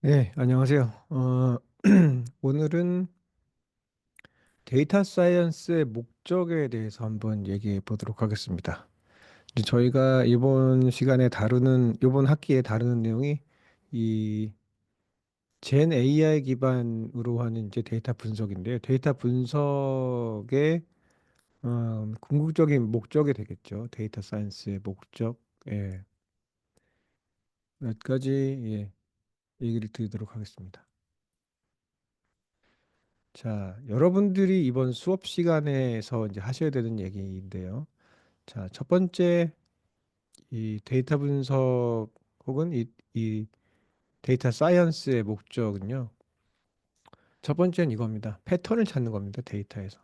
네, 안녕하세요. 오늘은 데이터 사이언스의 목적에 대해서 한번 얘기해 보도록 하겠습니다. 이제 저희가 이번 학기에 다루는 내용이 이 젠 AI 기반으로 하는 이제 데이터 분석인데요. 데이터 분석의 궁극적인 목적이 되겠죠. 데이터 사이언스의 목적. 예, 몇 가지 얘기를 드리도록 하겠습니다. 자, 여러분들이 이번 수업 시간에서 이제 하셔야 되는 얘기인데요. 자, 첫 번째 이 데이터 분석 혹은 이 데이터 사이언스의 목적은요. 첫 번째는 이겁니다. 패턴을 찾는 겁니다. 데이터에서.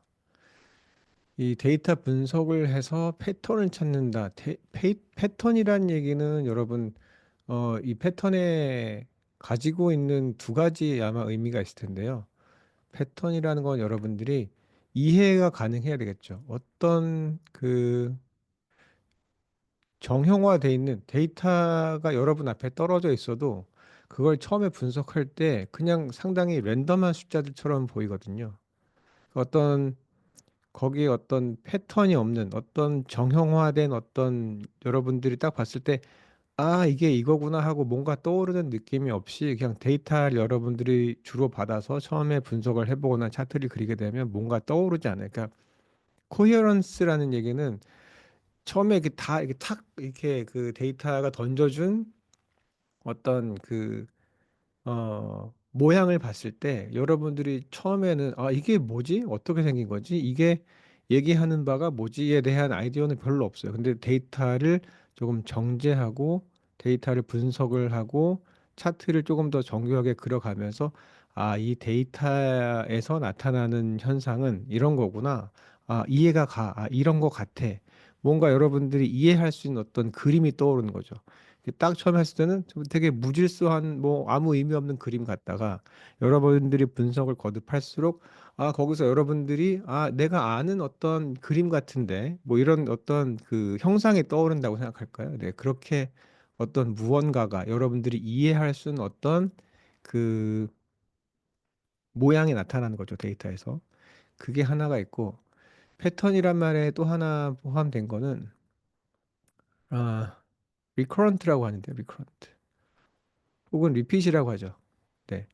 이 데이터 분석을 해서 패턴을 찾는다. 패턴이란 얘기는 여러분 이 패턴에 가지고 있는 두 가지 아마 의미가 있을 텐데요. 패턴이라는 건 여러분들이 이해가 가능해야 되겠죠. 어떤 그 정형화돼 있는 데이터가 여러분 앞에 떨어져 있어도 그걸 처음에 분석할 때 그냥 상당히 랜덤한 숫자들처럼 보이거든요. 어떤 거기에 어떤 패턴이 없는 어떤 정형화된 어떤 여러분들이 딱 봤을 때 아, 이게 이거구나 하고 뭔가 떠오르는 느낌이 없이 그냥 데이터를 여러분들이 주로 받아서 처음에 분석을 해보거나 차트를 그리게 되면 뭔가 떠오르지 않아요. 그러니까 코헤런스라는 얘기는 처음에 이렇게 다 이렇게 탁 이렇게 그 데이터가 던져준 어떤 모양을 봤을 때 여러분들이 처음에는 아, 이게 뭐지? 어떻게 생긴 거지? 이게 얘기하는 바가 뭐지에 대한 아이디어는 별로 없어요. 근데 데이터를 조금 정제하고 데이터를 분석을 하고 차트를 조금 더 정교하게 그려가면서 아, 이 데이터에서 나타나는 현상은 이런 거구나. 아, 이해가 가. 아, 이런 거 같아. 뭔가 여러분들이 이해할 수 있는 어떤 그림이 떠오르는 거죠. 딱 처음 했을 때는 좀 되게 무질서한 뭐 아무 의미 없는 그림 같다가 여러분들이 분석을 거듭할수록 아 거기서 여러분들이 아 내가 아는 어떤 그림 같은데 뭐 이런 어떤 그 형상이 떠오른다고 생각할까요? 네, 그렇게 어떤 무언가가 여러분들이 이해할 수 있는 어떤 그 모양이 나타나는 거죠, 데이터에서. 그게 하나가 있고 패턴이란 말에 또 하나 포함된 거는 아 리커런트라고 하는데 리커런트 혹은 리핏이라고 하죠. 네.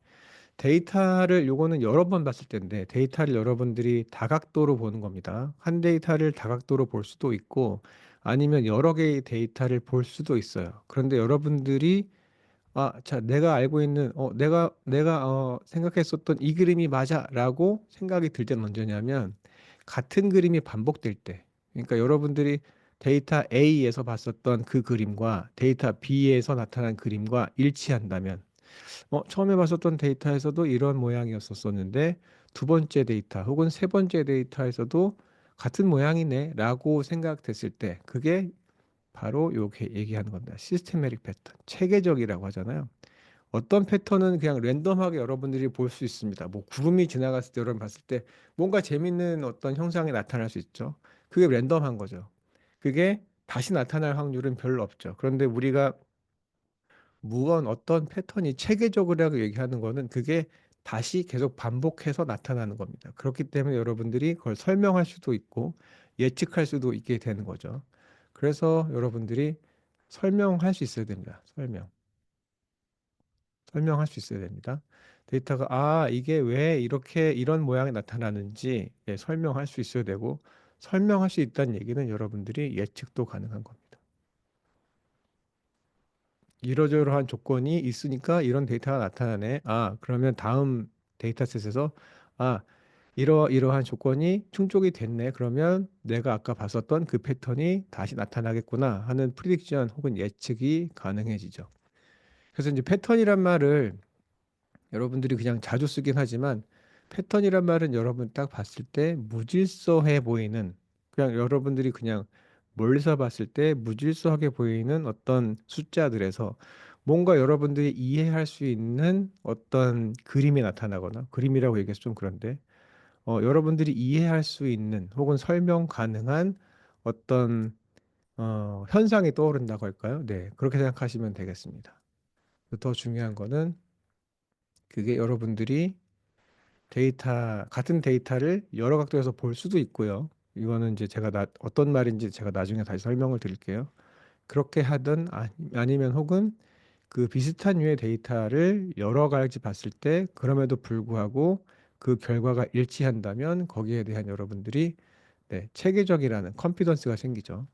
데이터를 요거는 여러 번 봤을 텐데 데이터를 여러분들이 다각도로 보는 겁니다. 한 데이터를 다각도로 볼 수도 있고 아니면 여러 개의 데이터를 볼 수도 있어요. 그런데 여러분들이 아, 자, 내가 알고 있는 내가 생각했었던 이 그림이 맞아라고 생각이 들 때는 언제냐면 같은 그림이 반복될 때. 그러니까 여러분들이 데이터 A에서 봤었던 그 그림과 데이터 B에서 나타난 그림과 일치한다면 처음에 봤었던 데이터에서도 이런 모양이었었는데 두 번째 데이터 혹은 세 번째 데이터에서도 같은 모양이네라고 생각됐을 때 그게 바로 이렇게 얘기하는 겁니다. 시스테매틱 패턴, 체계적이라고 하잖아요. 어떤 패턴은 그냥 랜덤하게 여러분들이 볼 수 있습니다. 뭐 구름이 지나갔을 때 여러분 봤을 때 뭔가 재밌는 어떤 형상이 나타날 수 있죠. 그게 랜덤한 거죠. 그게 다시 나타날 확률은 별로 없죠. 그런데 우리가 무언 어떤 패턴이 체계적이라고 얘기하는 거는 그게 다시 계속 반복해서 나타나는 겁니다. 그렇기 때문에 여러분들이 그걸 설명할 수도 있고 예측할 수도 있게 되는 거죠. 그래서 여러분들이 설명할 수 있어야 됩니다. 설명할 수 있어야 됩니다. 데이터가 아, 이게 왜 이렇게 이런 모양이 나타나는지 설명할 수 있어야 되고 설명할 수 있다는 얘기는 여러분들이 예측도 가능한 겁니다. 이러저러한 조건이 있으니까 이런 데이터가 나타나네. 아, 그러면 다음 데이터셋에서 아, 이러이러한 조건이 충족이 됐네. 그러면 내가 아까 봤었던 그 패턴이 다시 나타나겠구나 하는 프리딕션 혹은 예측이 가능해지죠. 그래서 이제 패턴이란 말을 여러분들이 그냥 자주 쓰긴 하지만 패턴이란 말은 여러분 딱 봤을 때 무질서해 보이는 그냥 여러분들이 그냥 멀리서 봤을 때 무질서하게 보이는 어떤 숫자들에서 뭔가 여러분들이 이해할 수 있는 어떤 그림이 나타나거나 그림이라고 얘기해서 좀 그런데 여러분들이 이해할 수 있는 혹은 설명 가능한 어떤 현상이 떠오른다고 할까요? 네, 그렇게 생각하시면 되겠습니다. 더 중요한 거는 그게 여러분들이 같은 데이터를 여러 각도에서 볼 수도 있고요. 이거는 이제 어떤 말인지 제가 나중에 다시 설명을 드릴게요. 그렇게 하든 아니면 혹은 그 비슷한 류의 데이터를 여러 가지 봤을 때 그럼에도 불구하고 그 결과가 일치한다면 거기에 대한 여러분들이 네, 체계적이라는 컨피던스가 생기죠.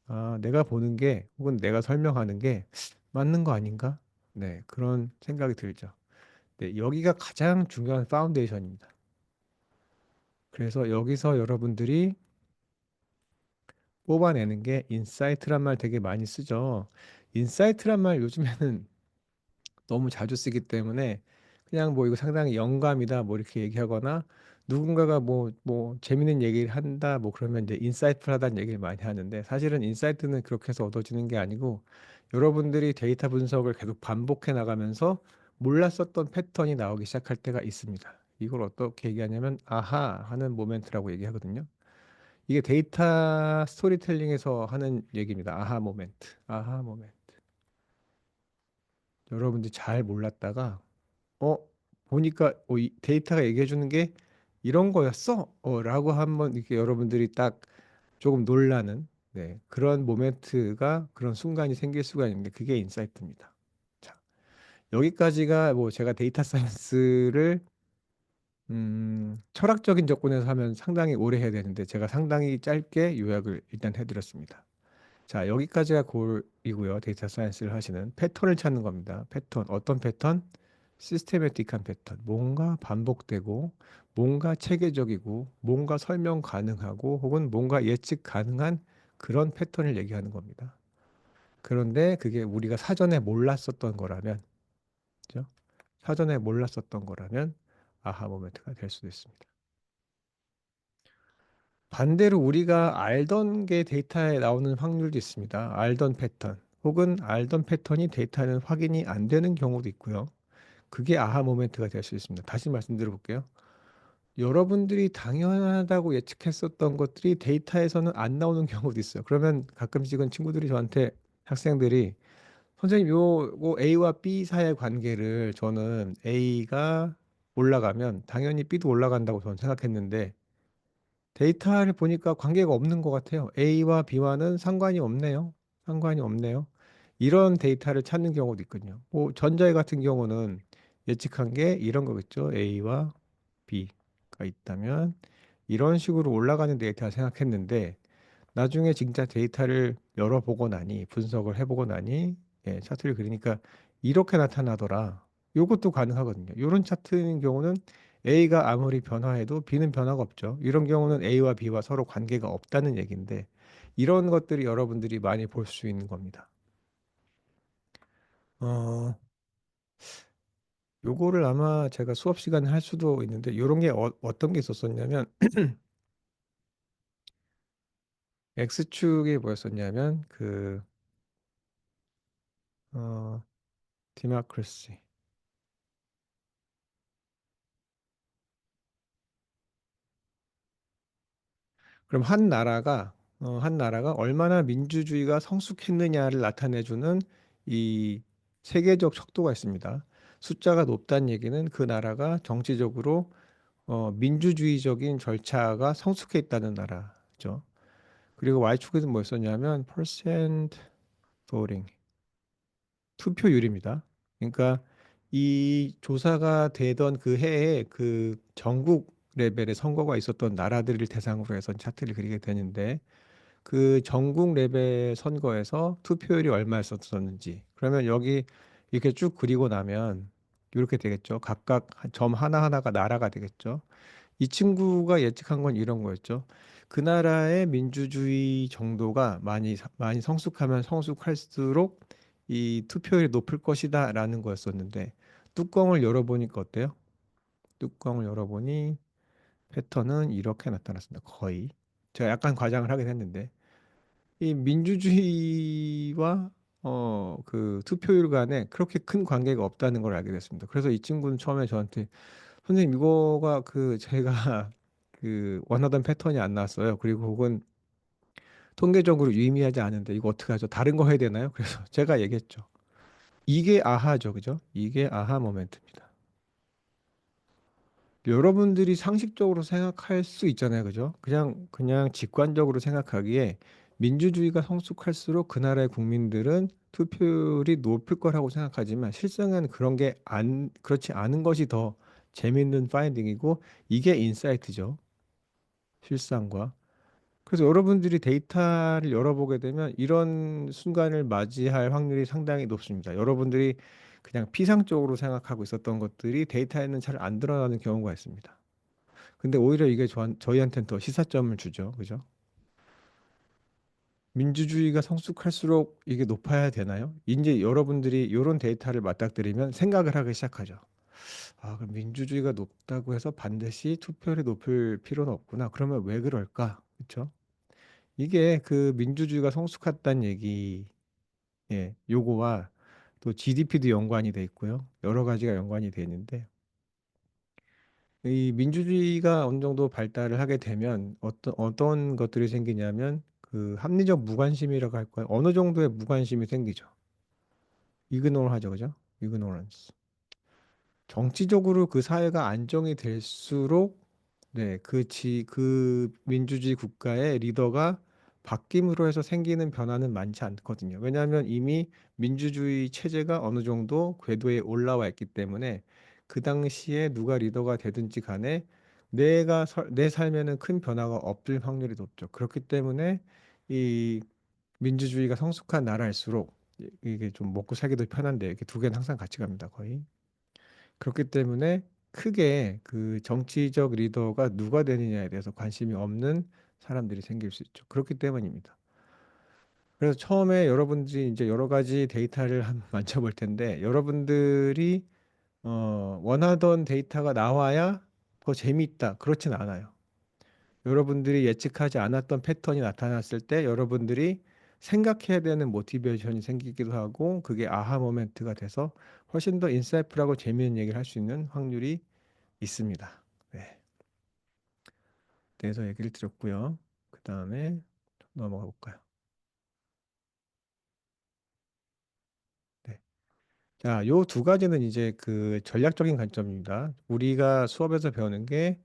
아, 내가 보는 게 혹은 내가 설명하는 게 맞는 거 아닌가? 네, 그런 생각이 들죠. 네, 여기가 가장 중요한 파운데이션입니다. 그래서 여기서 여러분들이 뽑아내는 게 인사이트란 말 되게 많이 쓰죠. 인사이트란 말 요즘에는 너무 자주 쓰기 때문에 그냥 뭐 이거 상당히 영감이다 뭐 이렇게 얘기하거나 누군가가 뭐 재밌는 얘기를 한다 뭐 그러면 이제 인사이트풀하다는 얘기를 많이 하는데 사실은 인사이트는 그렇게 해서 얻어지는 게 아니고 여러분들이 데이터 분석을 계속 반복해 나가면서 몰랐었던 패턴이 나오기 시작할 때가 있습니다. 이걸 어떻게 얘기하냐면 아하 하는 모멘트라고 얘기하거든요. 이게 데이터 스토리텔링에서 하는 얘기입니다. 아하 모멘트. 아하 모멘트. 여러분들이 잘 몰랐다가 어 보니까 이 데이터가 얘기해 주는 게 이런 거였어? 라고 한번 이렇게 여러분들이 딱 조금 놀라는 네, 그런 모멘트가 그런 순간이 생길 수가 있는데 그게 인사이트입니다. 자, 여기까지가 뭐 제가 데이터 사이언스를 철학적인 접근에서 하면 상당히 오래 해야 되는데 제가 상당히 짧게 요약을 일단 해드렸습니다. 자, 여기까지가 골이고요. 데이터 사이언스를 하시는 패턴을 찾는 겁니다. 패턴, 어떤 패턴? 시스테매틱한 패턴. 뭔가 반복되고, 뭔가 체계적이고, 뭔가 설명 가능하고, 혹은 뭔가 예측 가능한 그런 패턴을 얘기하는 겁니다. 그런데 그게 우리가 사전에 몰랐었던 거라면, 그죠? 사전에 몰랐었던 거라면, 아하 모멘트가 될 수도 있습니다. 반대로 우리가 알던 게 데이터에 나오는 확률도 있습니다. 알던 패턴. 혹은 알던 패턴이 데이터는 확인이 안 되는 경우도 있고요. 그게 아하 모멘트가 될 수 있습니다. 다시 말씀드려 볼게요. 여러분들이 당연하다고 예측했었던 것들이 데이터에서는 안 나오는 경우도 있어요. 그러면 가끔씩은 친구들이 저한테 학생들이 선생님 요거 A와 B 사이의 관계를 저는 A가 올라가면 당연히 B도 올라간다고 저는 생각했는데 데이터를 보니까 관계가 없는 것 같아요. A와 B와는 상관이 없네요. 상관이 없네요. 이런 데이터를 찾는 경우도 있거든요. 뭐 전자의 같은 경우는 예측한 게 이런 거겠죠. A와 B가 있다면 이런 식으로 올라가는 데이터 생각했는데 나중에 진짜 데이터를 열어보고 나니 분석을 해보고 나니 예, 차트를 그리니까 이렇게 나타나더라. 요것도 가능하거든요. 이런 차트인 경우는 A가 아무리 변화해도 B는 변화가 없죠. 이런 경우는 A와 B와 서로 관계가 없다는 얘기인데 이런 것들이 여러분들이 많이 볼 수 있는 겁니다. 어, 요거를 아마 제가 수업 시간에 할 수도 있는데 이런 게 어떤 게 있었었냐면 X축이 뭐였었냐면 어, 디마크리시 그럼 한 나라가 얼마나 민주주의가 성숙했느냐를 나타내주는 이 세계적 척도가 있습니다. 숫자가 높다는 얘기는 그 나라가 정치적으로 민주주의적인 절차가 성숙해 있다는 나라죠. 그리고 Y축에는 뭐였었냐면 percent voting 투표율입니다. 그러니까 이 조사가 되던 그 해에 그 전국 레벨의 선거가 있었던 나라들을 대상으로 해서 차트를 그리게 되는데 그 전국 레벨 선거에서 투표율이 얼마였었는지 그러면 여기 이렇게 쭉 그리고 나면 이렇게 되겠죠. 각각 점 하나하나가 나라가 되겠죠. 이 친구가 예측한 건 이런 거였죠. 그 나라의 민주주의 정도가 많이 성숙하면 성숙할수록 이 투표율이 높을 것이다라는 거였었는데 뚜껑을 열어보니까 어때요? 뚜껑을 열어보니 패턴은 이렇게 나타났습니다. 거의. 제가 약간 과장을 하긴 했는데 이 민주주의와 그 투표율 간에 그렇게 큰 관계가 없다는 걸 알게 됐습니다. 그래서 이 친구는 처음에 저한테 선생님 이거가 그 제가 그 원하던 패턴이 안 나왔어요. 그리고 혹은 통계적으로 유의미하지 않은데 이거 어떻게 하죠? 다른 거 해야 되나요? 그래서 제가 얘기했죠. 이게 아하죠, 그죠? 이게 아하 모멘트입니다. 여러분들이 상식적으로 생각할 수 있잖아요. 그죠? 그냥 직관적으로 생각하기에 민주주의가 성숙할수록 그 나라의 국민들은 투표율이 높을 거라고 생각하지만 실상은 그렇지 않은 것이 더 재밌는 파인딩이고 이게 인사이트죠. 실상과. 그래서 여러분들이 데이터를 열어보게 되면 이런 순간을 맞이할 확률이 상당히 높습니다. 여러분들이 그냥 피상적으로 생각하고 있었던 것들이 데이터에는 잘 안 드러나는 경우가 있습니다. 근데 오히려 이게 저희한테는 더 시사점을 주죠. 그죠? 민주주의가 성숙할수록 이게 높아야 되나요? 이제 여러분들이 이런 데이터를 맞닥뜨리면 생각을 하기 시작하죠. 아, 그럼 민주주의가 높다고 해서 반드시 투표율이 높을 필요는 없구나. 그러면 왜 그럴까? 그렇죠? 이게 그 민주주의가 성숙했다는 얘기, 예, 요거와 또 GDP도 연관이 돼 있고요. 여러 가지가 연관이 돼 있는데 이 민주주의가 어느 정도 발달을 하게 되면 어떤 것들이 생기냐면 그 합리적 무관심이라고 할까요? 어느 정도의 무관심이 생기죠. 이그노를 하죠, 그죠? 이그노런스. 정치적으로 그 사회가 안정이 될수록 네, 그 민주주의 국가의 리더가 바뀜으로 해서 생기는 변화는 많지 않거든요. 왜냐하면 이미 민주주의 체제가 어느 정도 궤도에 올라와 있기 때문에 그 당시에 누가 리더가 되든지 간에 내 삶에는 큰 변화가 없을 확률이 높죠. 그렇기 때문에 이 민주주의가 성숙한 나라일수록 이게 좀 먹고 살기도 편한데 이렇게 두 개는 항상 같이 갑니다, 거의. 그렇기 때문에 크게 그 정치적 리더가 누가 되느냐에 대해서 관심이 없는 사람들이 생길 수 있죠. 그렇기 때문입니다. 그래서 처음에 여러분들이 이제 여러 가지 데이터를 만져볼 텐데 여러분들이 원하던 데이터가 나와야 더 재미있다. 그렇진 않아요. 여러분들이 예측하지 않았던 패턴이 나타났을 때 여러분들이 생각해야 되는 모티베이션이 생기기도 하고 그게 아하 모멘트가 돼서 훨씬 더 인사이프라고 재미있는 얘기를 할 수 있는 확률이 있습니다. 네. 그래서 얘기를 드렸고요. 그 다음에 넘어가 볼까요? 네. 자, 요 두 가지는 이제 그 전략적인 관점입니다. 우리가 수업에서 배우는 게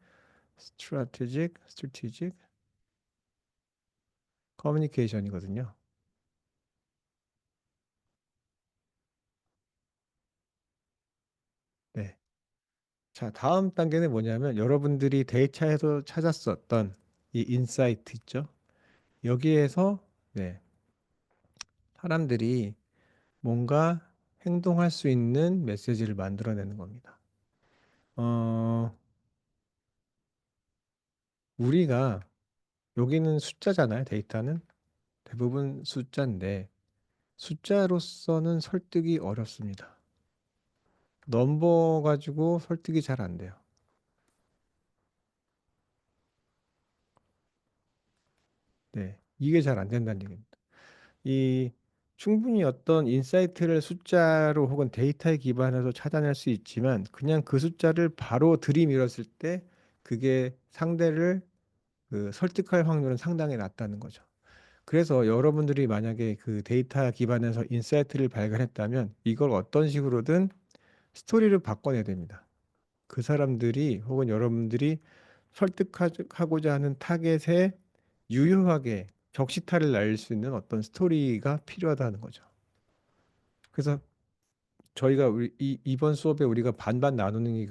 strategic communication이거든요. 네. 자, 다음 단계는 뭐냐면 여러분들이 데이터에서 찾았었던 이 인사이트 있죠? 여기에서 네, 사람들이 뭔가 행동할 수 있는 메시지를 만들어내는 겁니다. 어, 우리가 여기는 숫자잖아요. 데이터는 대부분 숫자인데 숫자로서는 설득이 어렵습니다. 넘버 가지고 설득이 잘 안 돼요. 네, 이게 잘 안 된다는 얘기입니다. 이 충분히 어떤 인사이트를 숫자로 혹은 데이터에 기반해서 찾아낼 수 있지만 그냥 그 숫자를 바로 들이밀었을 때 그게 상대를 그 설득할 확률은 상당히 낮다는 거죠. 그래서 여러분들이 만약에 그 데이터 기반에서 인사이트를 발견했다면 이걸 어떤 식으로든 스토리를 바꿔내야 됩니다. 그 사람들이 혹은 여러분들이 설득하고자 하는 타겟에 유효하게 적시타를 날릴 수 있는 어떤 스토리가 필요하다는 거죠. 그래서 저희가 이번 수업에 우리가 반반 나누는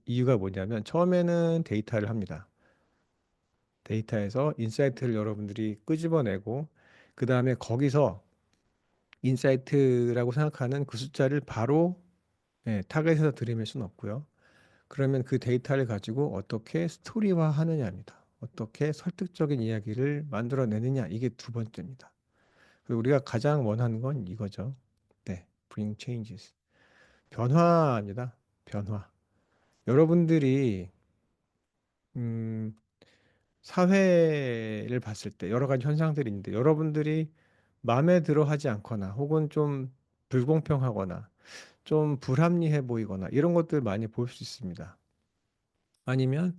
이유가 뭐냐면 처음에는 데이터를 합니다. 데이터에서 인사이트를 여러분들이 끄집어내고 그 다음에 거기서 인사이트라고 생각하는 그 숫자를 바로 타겟에서 들이밀 수는 없고요. 그러면 그 데이터를 가지고 어떻게 스토리화 하느냐입니다. 어떻게 설득적인 이야기를 만들어내느냐 이게 두 번째입니다. 그리고 우리가 가장 원하는 건 이거죠. 네, bring changes. 변화입니다. 변화. 여러분들이 음, 사회를 봤을 때 여러 가지 현상들이 있는데 여러분들이 마음에 들어 하지 않거나 혹은 좀 불공평하거나 좀 불합리해 보이거나 이런 것들 많이 볼 수 있습니다. 아니면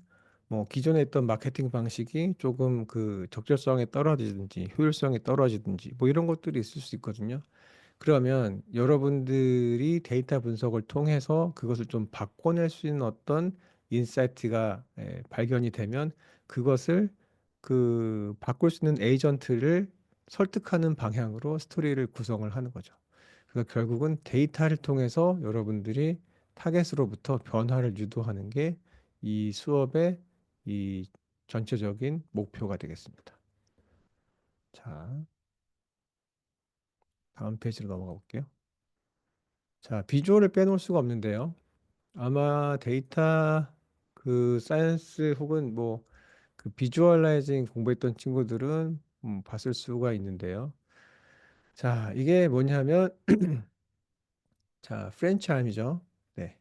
뭐 기존에 있던 마케팅 방식이 조금 그 적절성이 떨어지든지 효율성이 떨어지든지 뭐 이런 것들이 있을 수 있거든요. 그러면 여러분들이 데이터 분석을 통해서 그것을 좀 바꿔낼 수 있는 어떤 인사이트가 발견이 되면 그것을 그 바꿀 수 있는 에이전트를 설득하는 방향으로 스토리를 구성을 하는 거죠. 그래서 결국은 데이터를 통해서 여러분들이 타겟으로부터 변화를 유도하는 게 이 수업의 이 전체적인 목표가 되겠습니다. 자, 다음 페이지로 넘어가 볼게요. 자, 비주얼을 빼놓을 수가 없는데요. 아마 데이터 그 사이언스 혹은 뭐 그 비주얼라이징 공부했던 친구들은 봤을 수가 있는데요. 자, 이게 뭐냐면 자, 프렌치 아미죠. 네.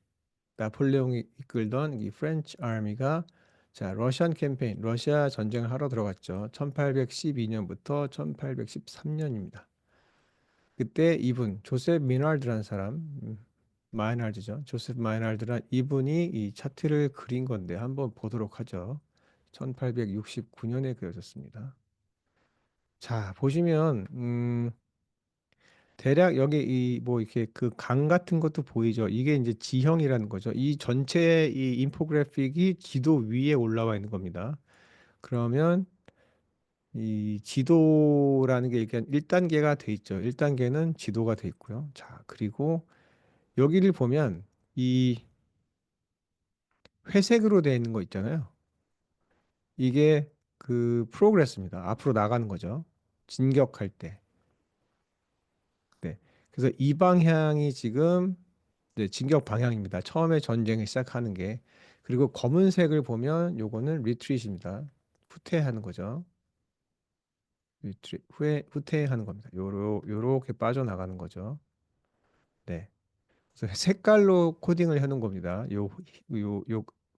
나폴레옹이 이끌던 이 프렌치 아미가 자, 러시안 캠페인, 러시아 전쟁을 하러 들어갔죠. 1812년부터 1813년입니다. 그때 이분 조셉 미나르드라는 사람, 마이나르드죠. 조셉 마이나르드란 이분이 이 차트를 그린 건데 한번 보도록 하죠. 1869년에 그려졌습니다. 자, 보시면 대략 여기 이 뭐 이렇게 그 강 같은 것도 보이죠. 이게 이제 지형이라는 거죠. 이 전체 이 인포그래픽이 지도 위에 올라와 있는 겁니다. 그러면 이 지도라는 게 일단 1단계가 돼 있죠. 1단계는 지도가 돼 있고요. 자, 그리고 여기를 보면 이 회색으로 되어 있는 거 있잖아요. 이게 그 프로그레스입니다. 앞으로 나가는 거죠. 진격할 때. 네. 그래서 이 방향이 지금 네, 진격 방향입니다. 처음에 전쟁을 시작하는 게. 그리고 검은색을 보면 요거는 리트릿입니다. 후퇴하는 거죠. 후퇴하는 겁니다. 요렇게 빠져나가는 거죠. 네. 그래서 색깔로 코딩을 해놓은 겁니다. 요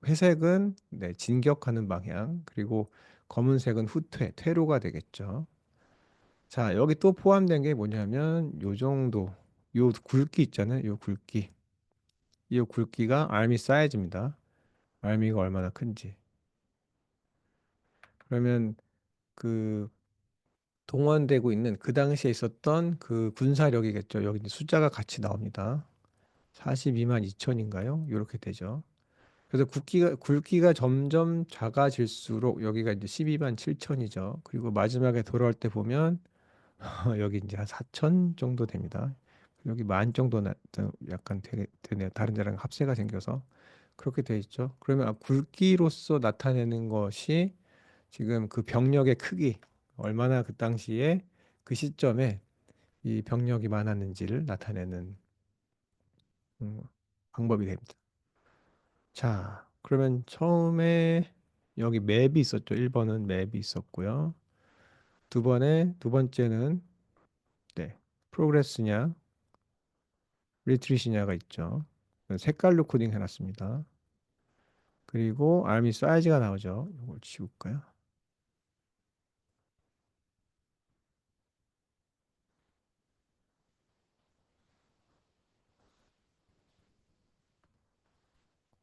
회색은 네, 진격하는 방향, 그리고 검은색은 퇴로가 되겠죠. 자, 여기 또 포함된 게 뭐냐면 요 정도, 요 굵기 있잖아요. 요 굵기. 이 굵기가 알미 사이즈입니다. 알미가 얼마나 큰지. 그러면 그 동원되고 있는 그 당시에 있었던 그 군사력이겠죠. 여기 이제 숫자가 같이 나옵니다. 42만 2천인가요? 이렇게 되죠. 그래서 굵기가 점점 작아질수록 여기가 이제 12만 7천이죠. 그리고 마지막에 돌아올 때 보면 여기 이제 한 4천 정도 됩니다. 여기 만 정도 약간 되네요. 다른 데랑 합세가 생겨서 그렇게 돼 있죠. 그러면 굵기로서 나타내는 것이 지금 그 병력의 크기, 얼마나 그 당시에 그 시점에 이 병력이 많았는지를 나타내는 음, 방법이 됩니다. 자, 그러면 처음에 여기 맵이 있었죠. 1번은 맵이 있었고요. 두 번째는 네, 프로그레스냐, 리트리시냐가 있죠. 색깔로 코딩 해놨습니다. 그리고 알미 사이즈가 나오죠. 이걸 지울까요?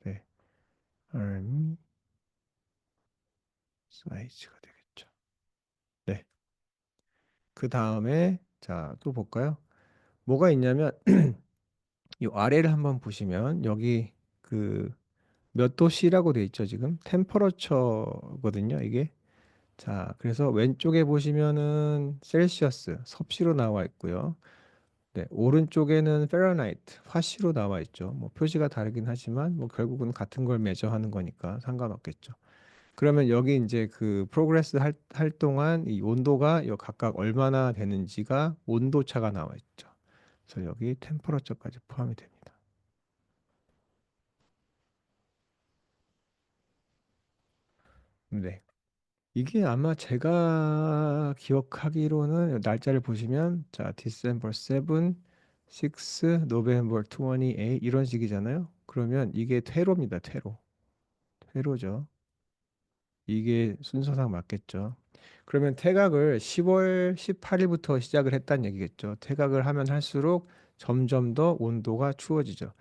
네, 알미 사이즈가 되겠죠. 네, 그 다음에 자, 또 볼까요? 뭐가 있냐면 이 아래를 한번 보시면 여기 그 몇 도씨라고 돼 있죠, 지금. 템퍼러처거든요, 이게. 자, 그래서 왼쪽에 보시면은 셀시어스, 섭씨로 나와 있고요. 네, 오른쪽에는 페라나이트, 화씨로 나와 있죠. 뭐 표시가 다르긴 하지만 뭐 결국은 같은 걸 매저하는 거니까 상관없겠죠. 그러면 여기 이제 그 프로그레스 할 동안 이 온도가 각각 얼마나 되는지가 온도차가 나와 있죠. 그래서 여기 템퍼러처까지 포함이 됩니다. 네. 이게 아마 제가 기억하기로는 날짜를 보시면 자, December 7, 6, November 28 이런 식이잖아요. 그러면 이게 퇴로입니다. 퇴로죠. 이게 순서상 맞겠죠. 그러면 태각을 10월 18일부터 시작을 했다는 얘기겠죠. 태각을 하면 할수록 점점 더 온도가 추워지죠.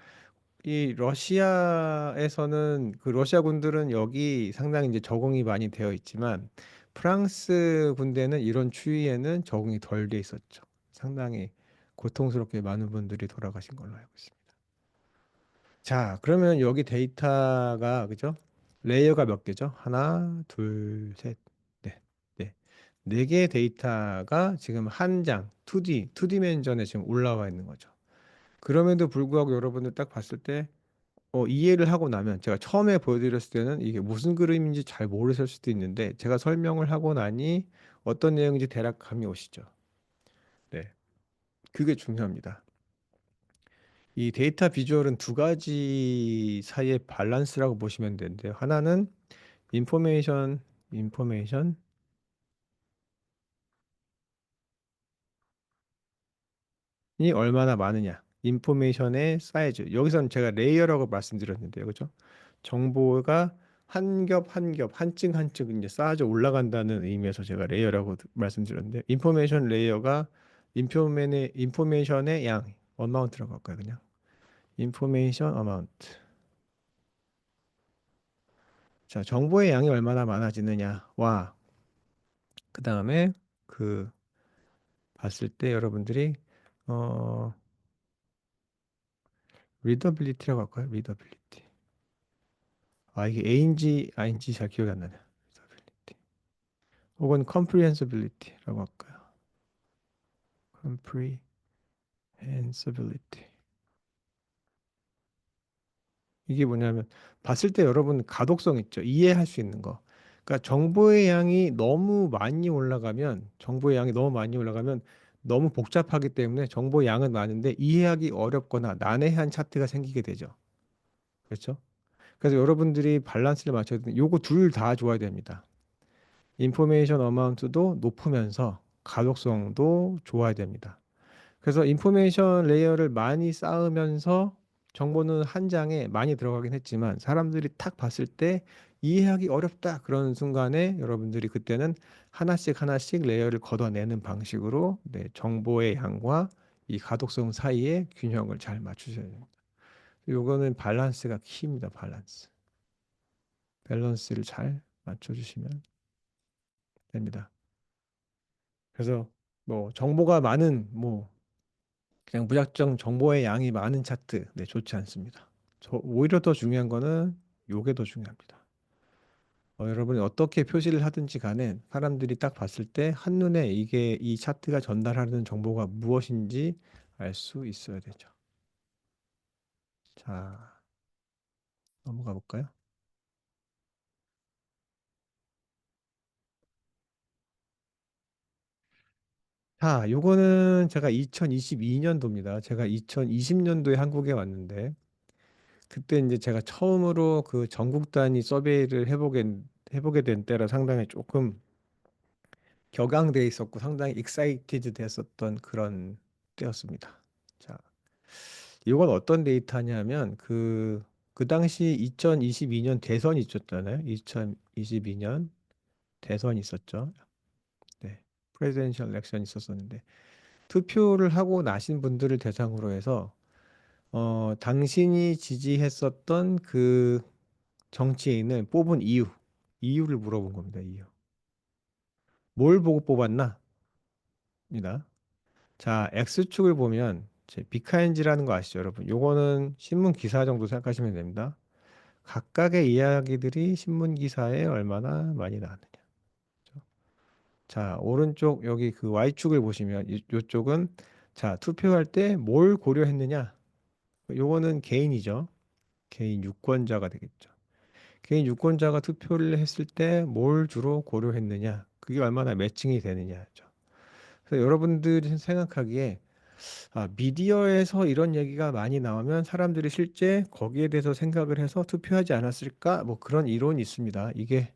이 러시아에서는 그 러시아 군들은 여기 상당히 이제 적응이 많이 되어 있지만 프랑스 군대는 이런 추위에는 적응이 덜 돼 있었죠. 상당히 고통스럽게 많은 분들이 돌아가신 걸로 알고 있습니다. 자, 그러면 여기 데이터가 그죠? 레이어가 몇 개죠? 하나, 둘, 셋, 넷, 네. 네 개의 데이터가 지금 한 장, 2디멘전에 지금 올라와 있는 거죠. 그럼에도 불구하고 여러분들 딱 봤을 때 이해를 하고 나면 제가 처음에 보여드렸을 때는 이게 무슨 그림인지 잘 모르실 수도 있는데 제가 설명을 하고 나니 어떤 내용인지 대략 감이 오시죠. 네, 그게 중요합니다. 이 데이터 비주얼은 두 가지 사이의 밸런스라고 보시면 되는데요. 하나는 인포메이션, 인포메이션이 얼마나 많으냐. 인포메이션의 사이즈. 여기서는 제가 레이어라고 말씀드렸는데요. 그죠? 정보가 한 겹 한 겹, 한 층 한 층 이제 쌓아져 올라간다는 의미에서 제가 레이어라고 말씀드렸는데, 인포메이션 레이어가 인포메이션의 양, 어마운트라고 할까요, 그냥? 인포메이션 어마운트. 자, 정보의 양이 얼마나 많아지느냐와 그 다음에 그 봤을 때 여러분들이 어 리더빌리티라고 할까요? 리더빌리티. 아 이게 A인지 I인지 잘 기억이 안 나네요. 리더빌리티. 혹은 comprehensibility라고 할까요? comprehensibility. 이게 뭐냐면 봤을 때 여러분 가독성 있죠. 이해할 수 있는 거. 그러니까 정보의 양이 너무 많이 올라가면 너무 복잡하기 때문에 정보의 양은 많은데 이해하기 어렵거나 난해한 차트가 생기게 되죠. 그렇죠? 그래서 여러분들이 밸런스를 맞춰야 되는 요거 둘 다 좋아야 됩니다. 인포메이션 어마운트도 높으면서 가독성도 좋아야 됩니다. 그래서 인포메이션 레이어를 많이 쌓으면서 정보는 한 장에 많이 들어가긴 했지만 사람들이 탁 봤을 때 이해하기 어렵다 그런 순간에 여러분들이 그때는 하나씩 하나씩 레이어를 걷어내는 방식으로 네, 정보의 양과 이 가독성 사이에 균형을 잘 맞추셔야 됩니다. 요거는 밸런스가 키입니다. 밸런스. 밸런스를 잘 맞춰주시면 됩니다. 그래서 뭐 정보가 많은 뭐 그냥 무작정 정보의 양이 많은 차트 네 좋지 않습니다. 오히려 더 중요한 거는 요게 더 중요합니다. 여러분이 어떻게 표시를 하든지 간에 사람들이 딱 봤을 때 한눈에 이게 이 차트가 전달하는 정보가 무엇인지 알 수 있어야 되죠. 자, 넘어가 볼까요? 자, 요거는 제가 2022년도입니다. 제가 2020년도에 한국에 왔는데 그때 이제 제가 처음으로 그 전국 단위 서베이를 해보게 된 때라 상당히 조금 격앙돼 있었고 상당히 익사이티드 됐었던 그런 때였습니다. 자, 이건 어떤 데이터냐면 그 당시 2022년 대선이 있었잖아요. 2022년 대선이 있었죠. 네. 프레지던셜 elek션이 있었었는데 투표를 하고 나신 분들을 대상으로 해서 당신이 지지했었던 그 정치인을 뽑은 이유를 물어본 겁니다. 이유. 뭘 보고 뽑았나? 입니다. 자, X축을 보면 비카인지라는 거 아시죠, 여러분? 요거는 신문 기사 정도 생각하시면 됩니다. 각각의 이야기들이 신문 기사에 얼마나 많이 나왔느냐. 그죠? 자, 오른쪽 여기 그 Y축을 보시면 요쪽은 자, 투표할 때 뭘 고려했느냐? 요거는 개인이죠. 개인 유권자가 되겠죠. 개인 유권자가 투표를 했을 때 뭘 주로 고려했느냐? 그게 얼마나 매칭이 되느냐죠. 그래서 여러분들이 생각하기에 미디어에서 이런 얘기가 많이 나오면 사람들이 실제 거기에 대해서 생각을 해서 투표하지 않았을까? 뭐 그런 이론이 있습니다. 이게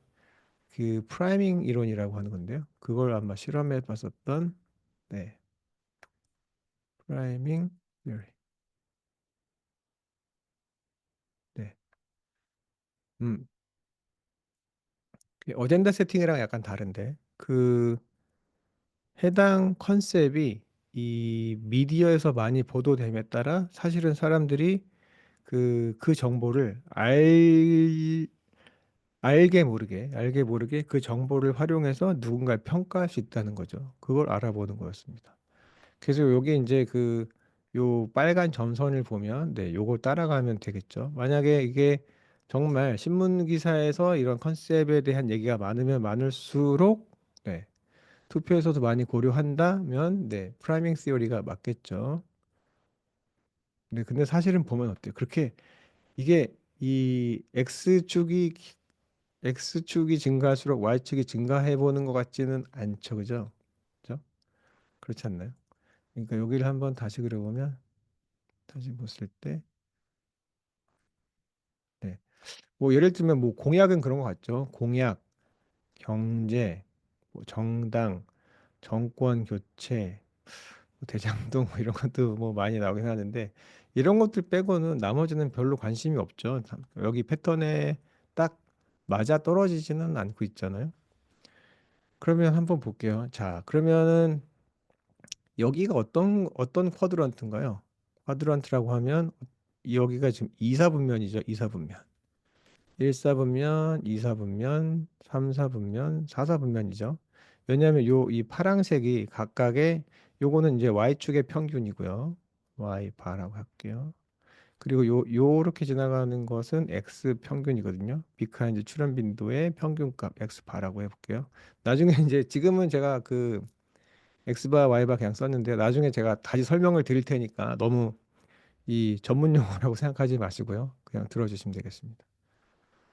그 프라이밍 이론이라고 하는 건데요. 그걸 아마 실험해 봤었던 네, 프라이밍 theory. 네. 음, 어젠다 세팅이랑 약간 다른데 그 해당 컨셉이 이 미디어에서 많이 보도됨에 따라 사실은 사람들이 그 정보를 알게 모르게 그 정보를 활용해서 누군가를 평가할 수 있다는 거죠. 그걸 알아보는 거였습니다. 그래서 요게 이제 그 요 빨간 점선을 보면 네, 요걸 따라가면 되겠죠. 만약에 이게 정말 신문 기사에서 이런 컨셉에 대한 얘기가 많으면 많을수록 네, 투표에서도 많이 고려한다면 네, 프라이밍 시어리가 맞겠죠. 네, 근데 사실은 보면 어때요? 그렇게 이게 이 X축이 증가할수록 Y축이 증가해 보는 것 같지는 않죠. 그죠? 그죠? 그렇지 않나요? 그러니까 여기를 한번 다시 그려보면 다시 봤을 때 네. 뭐 예를 들면 뭐 공약은 그런 것 같죠. 공약, 경제, 뭐 정당, 정권 교체, 뭐 대장동 뭐 이런 것도 뭐 많이 나오긴 하는데 이런 것들 빼고는 나머지는 별로 관심이 없죠. 여기 패턴에 딱 맞아 떨어지지는 않고 있잖아요. 그러면 한번 볼게요. 자, 그러면은 여기가 어떤 쿼드런트인가요? 쿼드런트라고 하면 여기가 지금 이사분면이죠. 이사분면. 1사분면, 2사분면, 3사분면, 4사분면이죠. 왜냐하면 이 파란색이 각각의 요거는 이제 y축의 평균이고요. y 바라고 할게요. 그리고 요렇게 지나가는 것은 x 평균이거든요. 비카인드 출현 빈도의 평균값 x 바라고 해볼게요. 나중에 이제 지금은 제가 그 x 바 y 바 그냥 썼는데 나중에 제가 다시 설명을 드릴 테니까 너무 이 전문 용어라고 생각하지 마시고요. 그냥 들어주시면 되겠습니다.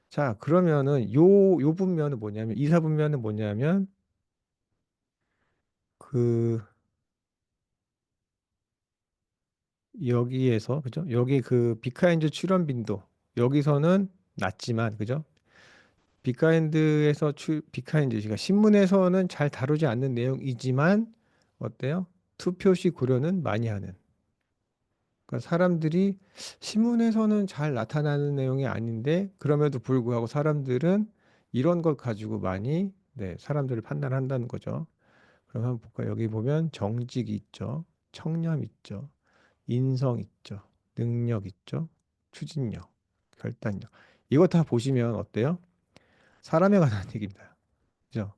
자, 그러면은 요 분면은 뭐냐면 이사 분면은 뭐냐면 그 여기에서 그죠? 여기 그 비카인드 출현 빈도 여기서는 낮지만 그죠? 비카인드 그러니까 신문에서는 잘 다루지 않는 내용이지만 어때요? 투표시 고려는 많이 하는. 그러니까 사람들이 신문에서는 잘 나타나는 내용이 아닌데 그럼에도 불구하고 사람들은 이런 것 가지고 많이 네, 사람들을 판단한다는 거죠. 그럼 한번 볼까요? 여기 보면 정직 있죠. 청렴 있죠. 인성 있죠. 능력 있죠. 추진력, 결단력. 이거 다 보시면 어때요? 사람에 관한 얘기입니다. 그죠?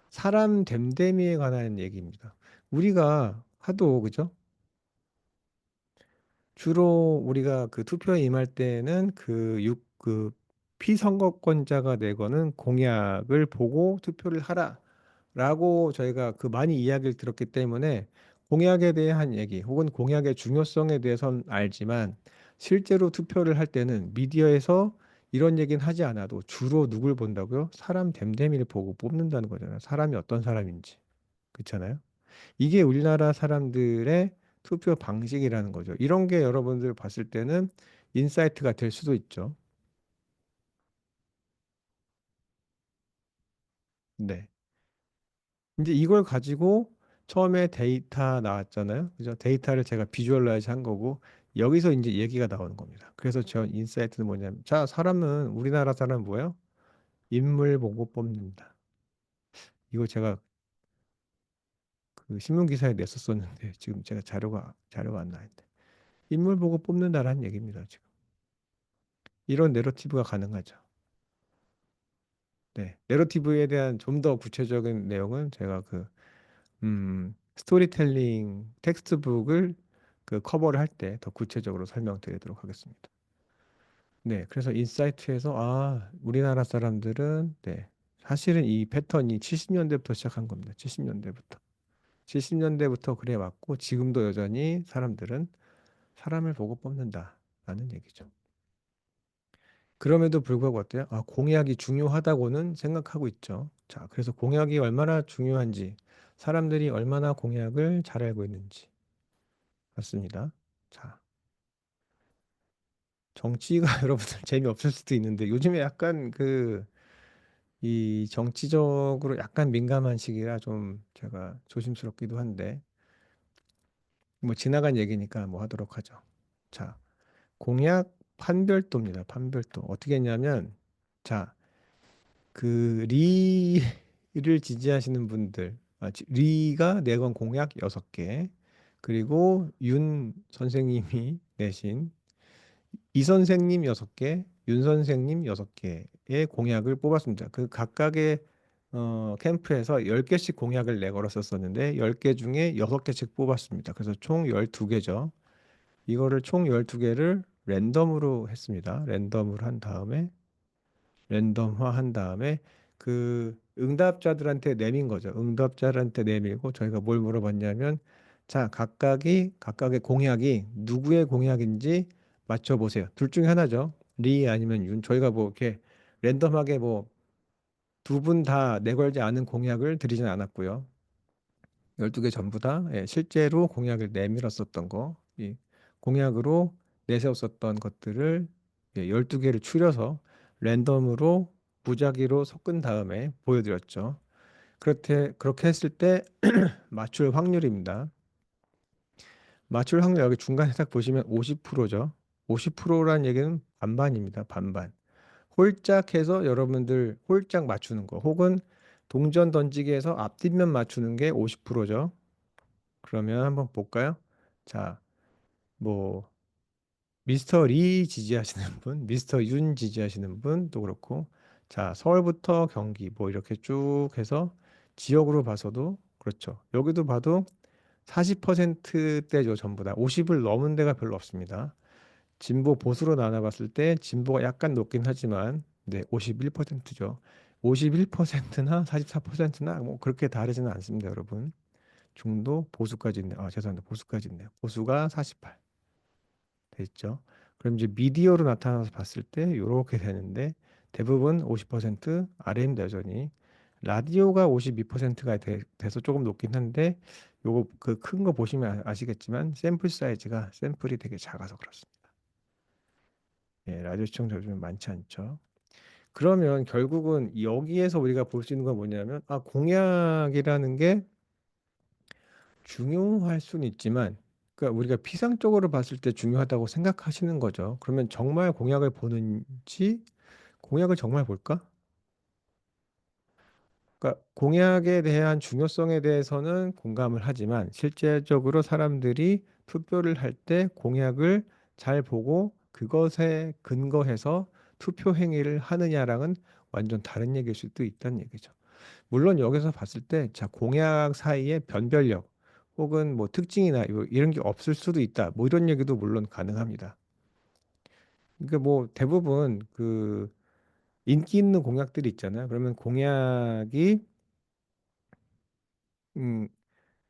사람 됨됨이에 관한 얘기입니다. 우리가 하도 그죠? 주로 우리가 그 투표에 임할 때는 그 피선거권자가 내거는 공약을 보고 투표를 하라라고 저희가 그 많이 이야기를 들었기 때문에 공약에 대한 얘기 혹은 공약의 중요성에 대해서는 알지만 실제로 투표를 할 때는 미디어에서 이런 얘기는 하지 않아도 주로 누굴 본다고요? 사람 됨됨이를 보고 뽑는다는 거잖아요. 사람이 어떤 사람인지. 그렇잖아요. 이게 우리나라 사람들의 투표 방식이라는 거죠. 이런 게 여러분들 봤을 때는 인사이트가 될 수도 있죠. 네. 이제 이걸 가지고 처음에 데이터 나왔잖아요. 그죠? 데이터를 제가 비주얼라이즈 한 거고 여기서 이제 얘기가 나오는 겁니다. 그래서 저 인사이트는 뭐냐면 자, 사람은 우리나라 사람은 뭐예요? 인물 보고 뽑는다. 이거 제가 그 신문 기사에 냈었었는데 지금 제가 자료가 안 나는데 인물 보고 뽑는다라는 얘기입니다, 지금. 이런 내러티브가 가능하죠. 네. 내러티브에 대한 좀 더 구체적인 내용은 제가 스토리텔링 텍스트북을 그 커버를 할 때 더 구체적으로 설명드리도록 하겠습니다. 네. 그래서 인사이트에서 우리나라 사람들은 네. 사실은 이 패턴이 70년대부터 시작한 겁니다. 70년대부터. 70년대부터 그래 왔고 지금도 여전히 사람들은 사람을 보고 뽑는다라는 얘기죠. 그럼에도 불구하고 어때요? 공약이 중요하다고는 생각하고 있죠. 자, 그래서 공약이 얼마나 중요한지, 사람들이 얼마나 공약을 잘 알고 있는지. 맞습니다. 자, 정치가 여러분들 재미없을 수도 있는데, 요즘에 약간 이 정치적으로 약간 민감한 시기라 좀 제가 조심스럽기도 한데, 뭐 지나간 얘기니까 뭐 하도록 하죠. 자, 공약 판별도입니다. 판별도. 어떻게 했냐면, 자, 그 리를 지지하시는 분들, 리가 내건 공약 6개, 그리고 윤 선생님이 내신 이 선생님 6개, 윤 선생님 6개의 공약을 뽑았습니다. 그 각각의 캠프에서 10개씩 공약을 내걸었었는데 10개 중에 6개씩 뽑았습니다. 그래서 총 12개죠. 이거를 총 12개를 랜덤으로 했습니다. 랜덤으로 한 다음에 랜덤화 한 다음에 그 응답자들한테 내민 거죠. 응답자들한테 내밀고 저희가 뭘 물어봤냐면 자, 각각의 공약이 누구의 공약인지 맞춰 보세요. 둘 중에 하나죠. 리 아니면 윤. 저희가 뭐 이렇게 랜덤하게 뭐 두 분 다 내걸지 않은 공약을 드리진 않았고요. 12개 전부 다 실제로 공약을 내밀었었던 거, 이 공약으로 내세웠었던 것들을 12개를 추려서 랜덤으로 무작위로 섞은 다음에 보여드렸죠. 그렇게 했을 때 맞출 확률입니다. 맞출 확률 여기 중간에 딱 보시면 50%죠. 50%란 얘기는 반반입니다. 반반. 홀짝해서 여러분들 홀짝 맞추는 거 혹은 동전 던지기에서 앞뒷면 맞추는 게 50%죠. 그러면 한번 볼까요? 자, 뭐 미스터 리 지지하시는 분, 미스터 윤 지지하시는 분도 그렇고, 자, 서울부터 경기 뭐 이렇게 쭉 해서 지역으로 봐서도 그렇죠. 여기도 봐도 40%대죠, 전부 다. 50을 넘은 데가 별로 없습니다. 진보 보수로 나눠봤을 때 진보가 약간 높긴 하지만 네, 51%죠. 51%나 44%나 뭐 그렇게 다르지는 않습니다, 여러분. 중도 보수까지 있네요. 아, 죄송합니다. 보수까지 있네요. 보수가 48 됐죠. 그럼 이제 미디어로 나타나서 봤을 때 이렇게 되는데 대부분 50% RM입니다, 여전히. 라디오가 52%가 돼서 조금 높긴 한데 요거 그 큰 거 보시면 아시겠지만 샘플 사이즈가 샘플이 되게 작아서 그렇습니다. 예, 라디오 시청자 요즘 많지 않죠. 그러면 결국은 여기에서 우리가 볼 수 있는 건 뭐냐면 아, 공약이라는 게 중요할 수는 있지만, 그러니까 우리가 피상적으로 봤을 때 중요하다고 생각하시는 거죠. 그러면 정말 공약을 보는지, 공약을 정말 볼까? 그러니까 공약에 대한 중요성에 대해서는 공감을 하지만, 실제적으로 사람들이 투표를 할 때 공약을 잘 보고 그것에 근거해서 투표 행위를 하느냐랑은 완전 다른 얘기일 수도 있다는 얘기죠. 물론 여기서 봤을 때, 자, 공약 사이에 변별력 혹은 뭐 특징이나 이런 게 없을 수도 있다. 뭐 이런 얘기도 물론 가능합니다. 그러니까 뭐 대부분 그 인기 있는 공약들이 있잖아요. 그러면 공약이 음,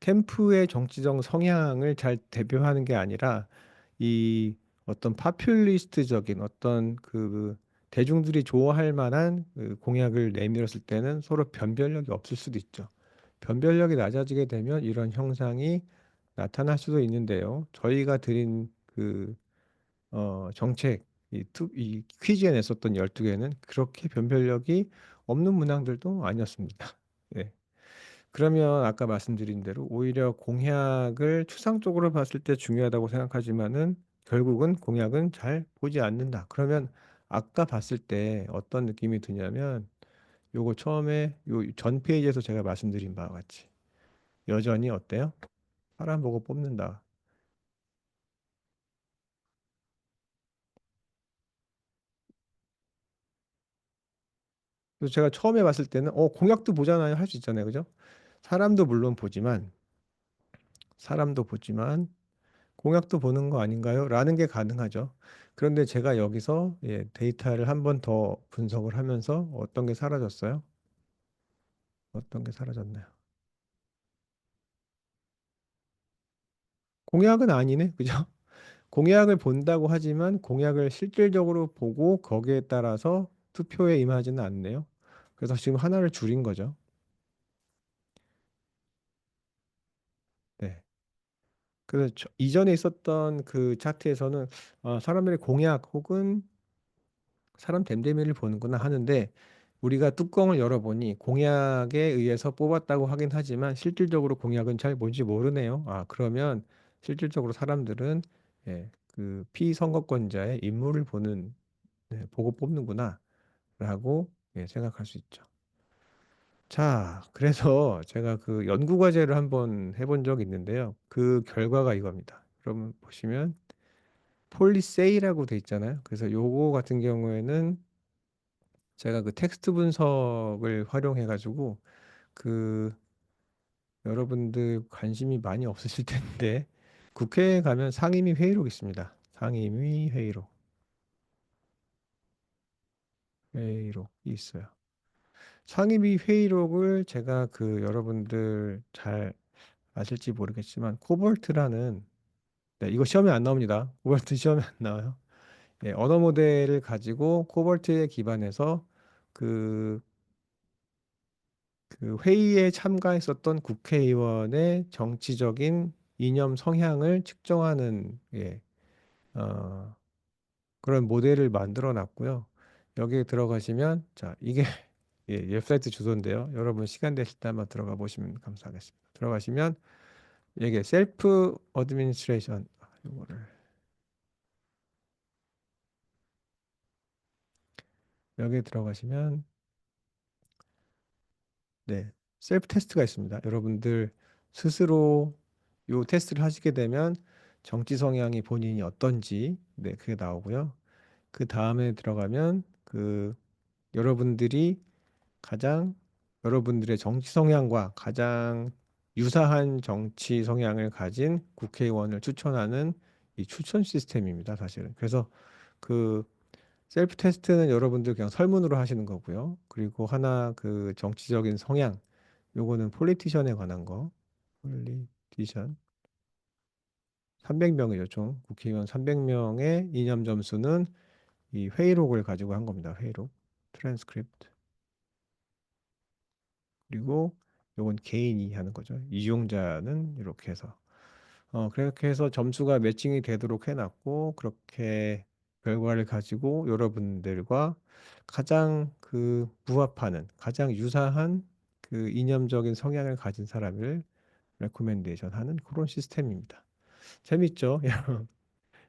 캠프의 정치적 성향을 잘 대표하는 게 아니라 이 어떤 파퓰리스트적인 어떤 그 대중들이 좋아할 만한 그 공약을 내밀었을 때는 서로 변별력이 없을 수도 있죠. 변별력이 낮아지게 되면 이런 형상이 나타날 수도 있는데요. 저희가 드린 그 정책 이 퀴즈에 냈었던 12개는 그렇게 변별력이 없는 문항들도 아니었습니다. 예. 그러면 아까 말씀드린 대로 오히려 공약을 추상적으로 봤을 때 중요하다고 생각하지만은 결국은 공약은 잘 보지 않는다. 그러면 아까 봤을 때 어떤 느낌이 드냐면 요거 처음에 요 전 페이지에서 제가 말씀드린 바와 같이 여전히 어때요? 사람 보고 뽑는다. 그래서 제가 처음에 봤을 때는 공약도 보잖아요. 할 수 있잖아요. 그죠? 사람도 물론 보지만 사람도 보지만 공약도 보는 거 아닌가요? 라는 게 가능하죠. 그런데 제가 여기서 데이터를 한 번 더 분석을 하면서 어떤 게 사라졌어요? 어떤 게 사라졌나요? 공약은 아니네. 그죠? 공약을 본다고 하지만 공약을 실질적으로 보고 거기에 따라서 투표에 임하지는 않네요. 그래서 지금 하나를 줄인 거죠. 네. 그래서 이전에 있었던 그 차트에서는 사람들이 공약 혹은 사람 됨됨이를 보는구나 하는데 우리가 뚜껑을 열어보니 공약에 의해서 뽑았다고 하긴 하지만 실질적으로 공약은 잘 뭔지 모르네요. 아, 그러면 실질적으로 사람들은 그 피선거권자의 인물을 보고 뽑는구나 라고 생각할 수 있죠. 자, 그래서 제가 그 연구 과제를 한번 해본 적이 있는데요. 그 결과가 이겁니다. 그러면 보시면 폴리세이라고 돼 있잖아요. 그래서 요거 같은 경우에는 제가 그 텍스트 분석을 활용해 가지고 그 여러분들 관심이 많이 없으실 텐데 국회에 가면 상임위 회의록 있습니다. 상임위 회의록이 있어요. 상임위 회의록을 제가 여러분들 잘 아실지 모르겠지만 코볼트라는 네, 이거 시험에 안 나옵니다. 코볼트 시험에 안 나와요. 예, 언어 모델을 가지고 코볼트에 기반해서 그, 그 회의에 참가했었던 국회의원의 정치적인 이념 성향을 측정하는 예, 어, 그런 모델을 만들어 놨고요. 여기에 들어가시면 자 이게 예, 웹사이트 주소인데요. 여러분 시간 되실 때 한번 들어가 보시면 감사하겠습니다. 들어가시면 이게 셀프 어드미니스트레이션 이거를 여기에 들어가시면 네, 셀프 테스트가 있습니다. 여러분들 스스로 요 테스트를 하시게 되면 정치 성향이 본인이 어떤지 네, 그게 나오고요. 그 다음에 들어가면 여러분들이 가장 여러분들의 정치 성향과 가장 유사한 정치 성향을 가진 국회의원을 추천하는 이 추천 시스템입니다, 사실은. 그래서 그 셀프 테스트는 여러분들 그냥 설문으로 하시는 거고요. 그리고 하나 정치적인 성향, 요거는 폴리티션에 관한 거. 폴리티션 300명이죠, 총. 국회의원 300명의 이념 점수는 이 회의록을 가지고 한 겁니다. 회의록. 트랜스크립트. 그리고 요건 개인이 하는 거죠. 이용자는 이렇게 해서. 그렇게 해서 점수가 매칭이 되도록 해놨고, 그렇게 결과를 가지고 여러분들과 가장 부합하는, 가장 유사한 이념적인 성향을 가진 사람을 레코멘데이션 하는 그런 시스템입니다. 재밌죠?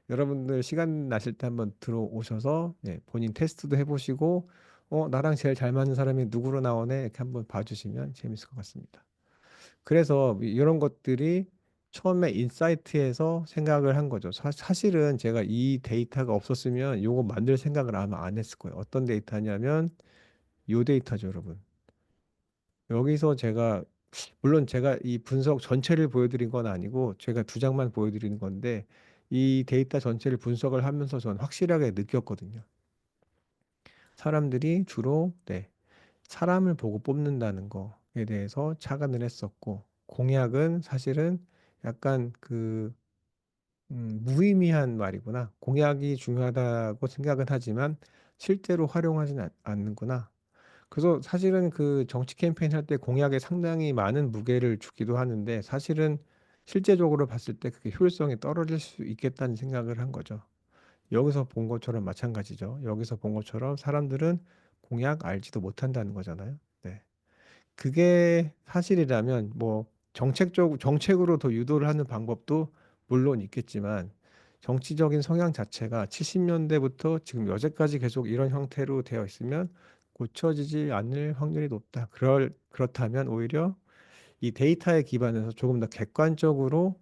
여러분들 시간 나실 때 한번 들어오셔서 예, 본인 테스트도 해보시고, 나랑 제일 잘 맞는 사람이 누구로 나오네? 이렇게 한번 봐주시면 재밌을 것 같습니다. 그래서 이런 것들이 처음에 인사이트에서 생각을 한 거죠. 사실은 제가 이 데이터가 없었으면 요거 만들 생각을 아마 안 했을 거예요. 어떤 데이터냐면 요 데이터죠, 여러분. 여기서 물론 제가 이 분석 전체를 보여드린 건 아니고 제가 두 장만 보여드리는 건데 이 데이터 전체를 분석을 하면서 전 확실하게 느꼈거든요. 사람들이 주로 네, 사람을 보고 뽑는다는 거에 대해서 착안을 했었고 공약은 사실은 약간 무의미한 말이구나. 공약이 중요하다고 생각은 하지만 실제로 활용하지는 않는구나. 그래서 사실은 정치 캠페인 할 때 공약에 상당히 많은 무게를 주기도 하는데 사실은 실제적으로 봤을 때 그게 효율성이 떨어질 수 있겠다는 생각을 한 거죠. 여기서 본 것처럼 마찬가지죠. 여기서 본 것처럼 사람들은 공약 알지도 못한다는 거잖아요. 네. 그게 사실이라면 뭐 정책으로 더 유도를 하는 방법도 물론 있겠지만 정치적인 성향 자체가 70년대부터 지금 여태까지 계속 이런 형태로 되어 있으면 고쳐지지 않을 확률이 높다. 그렇다면 오히려 이 데이터에 기반해서 조금 더 객관적으로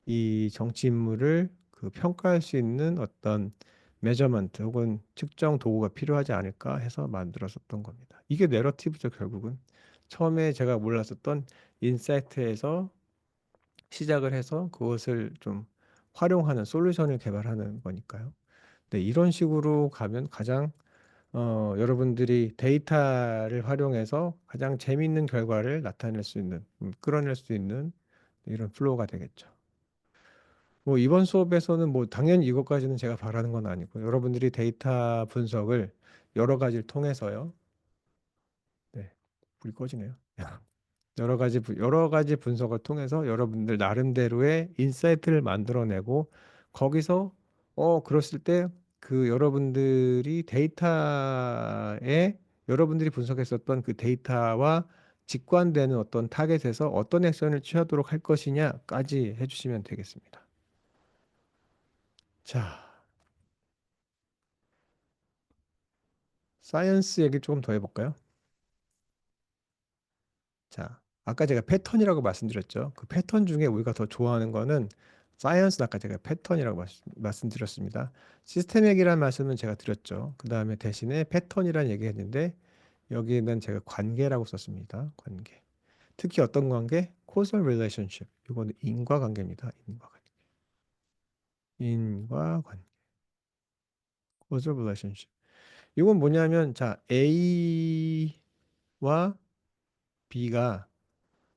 이 정치 인물을 평가할 수 있는 어떤 메저먼트 혹은 측정 도구가 필요하지 않을까 해서 만들었었던 겁니다. 이게 내러티브죠, 결국은. 처음에 제가 몰랐었던 인사이트에서 시작을 해서 그것을 좀 활용하는 솔루션을 개발하는 거니까요. 네, 이런 식으로 가면 가장 여러분들이 데이터를 활용해서 가장 재미있는 결과를 나타낼 수 있는, 끌어낼 수 있는 이런 플로우가 되겠죠. 뭐 이번 수업에서는 뭐 당연히 이것까지는 제가 바라는 건 아니고 여러분들이 데이터 분석을 여러 가지를 통해서요. 네, 불이 꺼지네요. 여러 가지 분석을 통해서 여러분들 나름대로의 인사이트를 만들어내고 거기서 그랬을 때 여러분들이 데이터에 여러분들이 분석했었던 그 데이터와 직관되는 어떤 타겟에서 어떤 액션을 취하도록 할 것이냐까지 해주시면 되겠습니다. 자, 사이언스 얘기 조금 더 해볼까요? 자, 아까 제가 패턴이라고 말씀드렸죠. 그 패턴 중에 우리가 더 좋아하는 거는 사이언스 아까 제가 패턴이라고 말씀드렸습니다. 시스템액이라는 말씀은 제가 드렸죠. 그 다음에 대신에 패턴이라는 얘기했는데 여기는 제가 관계라고 썼습니다. 관계. 특히 어떤 관계? causal relationship. 이거는 인과관계입니다. 인과관계. 인과관계. causal relationship. 이건 뭐냐면 자, A와 B가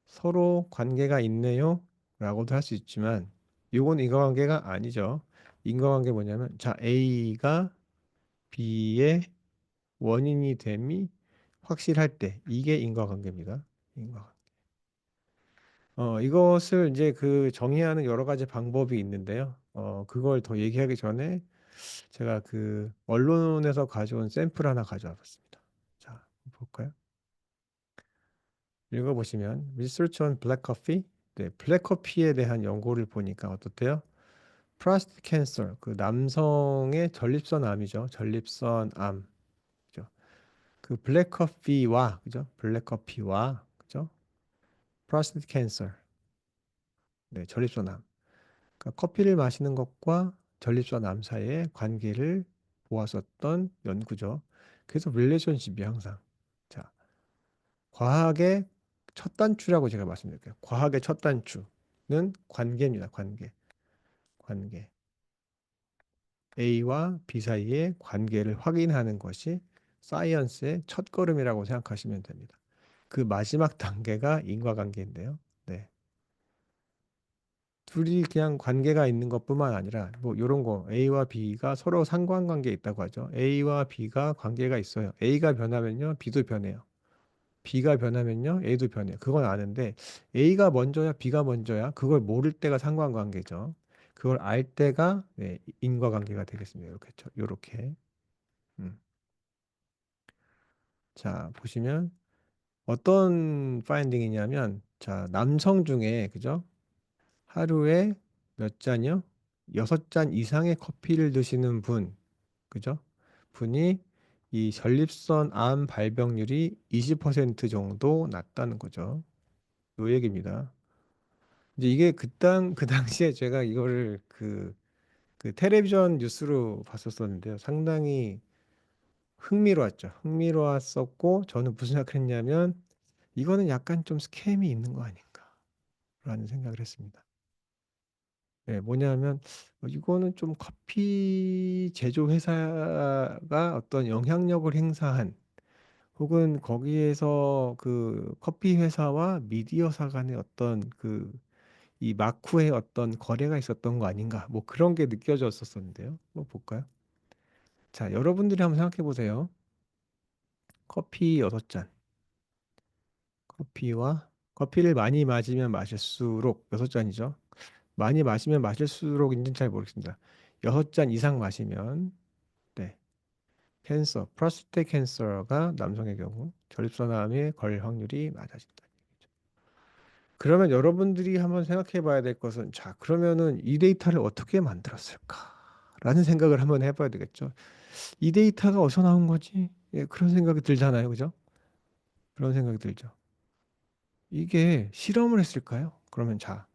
서로 관계가 있네요. 라고도 할 수 있지만 이건 인과관계가 아니죠. 인과관계 뭐냐면 자, A가 B의 원인이 됨이 확실할 때 이게 인과관계입니다. 인과관계. 이것을 이제 그 정의하는 여러 가지 방법이 있는데요. 그걸 더 얘기하기 전에 제가 그 언론에서 가져온 샘플 하나 가져와 봤습니다. 자, 볼까요? 읽어보시면 Research on Black Coffee. 네, 블랙커피에 대한 연구를 보니까 어떻대요? 프라스트 캔서, 그 남성의 전립선 암이죠. 전립선 암. 그죠? 그 블랙커피와 그죠? 블랙커피와 그죠? 프라스트 캔서. 네, 전립선 암. 그러니까 커피를 마시는 것과 전립선 암 사이의 관계를 보았었던 연구죠. 그래서 릴레이션십이 항상 자, 과학의 첫 단추라고 제가 말씀드릴게요. 과학의 첫 단추는 관계입니다. 관계. 관계. A와 B 사이의 관계를 확인하는 것이 사이언스의 첫걸음이라고 생각하시면 됩니다. 그 마지막 단계가 인과관계인데요. 네. 둘이 그냥 관계가 있는 것뿐만 아니라 뭐 이런 거 A와 B가 서로 상관관계에 있다고 하죠. A와 B가 관계가 있어요. A가 변하면요, B도 변해요. B가 변하면요, A도 변해요. 그건 아는데 A가 먼저야, B가 먼저야. 그걸 모를 때가 상관관계죠. 그걸 알 때가 네, 인과관계가 되겠습니다. 이렇게 이렇게. 음. 자, 보시면 어떤 파인딩이냐면 자, 남성 중에 그죠? 하루에 몇 잔이요? 6잔 이상의 커피를 드시는 분, 그죠? 분이 이 전립선 암 발병률이 20% 정도 낮다는 거죠. 요 얘기입니다. 이제 이게 그 당시에 제가 이거를 그 텔레비전 뉴스로 봤었었는데요. 상당히 흥미로웠죠. 흥미로웠었고, 저는 무슨 생각했냐면, 이거는 약간 좀 스캠이 있는 거 아닌가라는 생각을 했습니다. 네, 뭐냐면 이거는 좀 커피 제조 회사가 어떤 영향력을 행사한 혹은 거기에서 그 커피 회사와 미디어사 간의 어떤 그 이 마쿠의 어떤 거래가 있었던 거 아닌가 뭐 그런 게 느껴졌었는데요. 뭐 볼까요? 자, 여러분들이 한번 생각해 보세요. 커피 6잔. 커피를 많이 마시면 마실수록 6잔이죠. 많이 마시면 마실수록인지는 잘 모르겠습니다. 6잔 이상 마시면 네. 프로스테이트 캔서가 남성의 경우 전립선암에 걸릴 확률이 낮아진다. 그러면 여러분들이 한번 생각해 봐야 될 것은 자, 그러면은 이 데이터를 어떻게 만들었을까? 라는 생각을 한번 해봐야 되겠죠. 이 데이터가 어디서 나온 거지? 예, 그런 생각이 들잖아요. 그죠? 그런 생각이 들죠. 이게 실험을 했을까요? 그러면 자,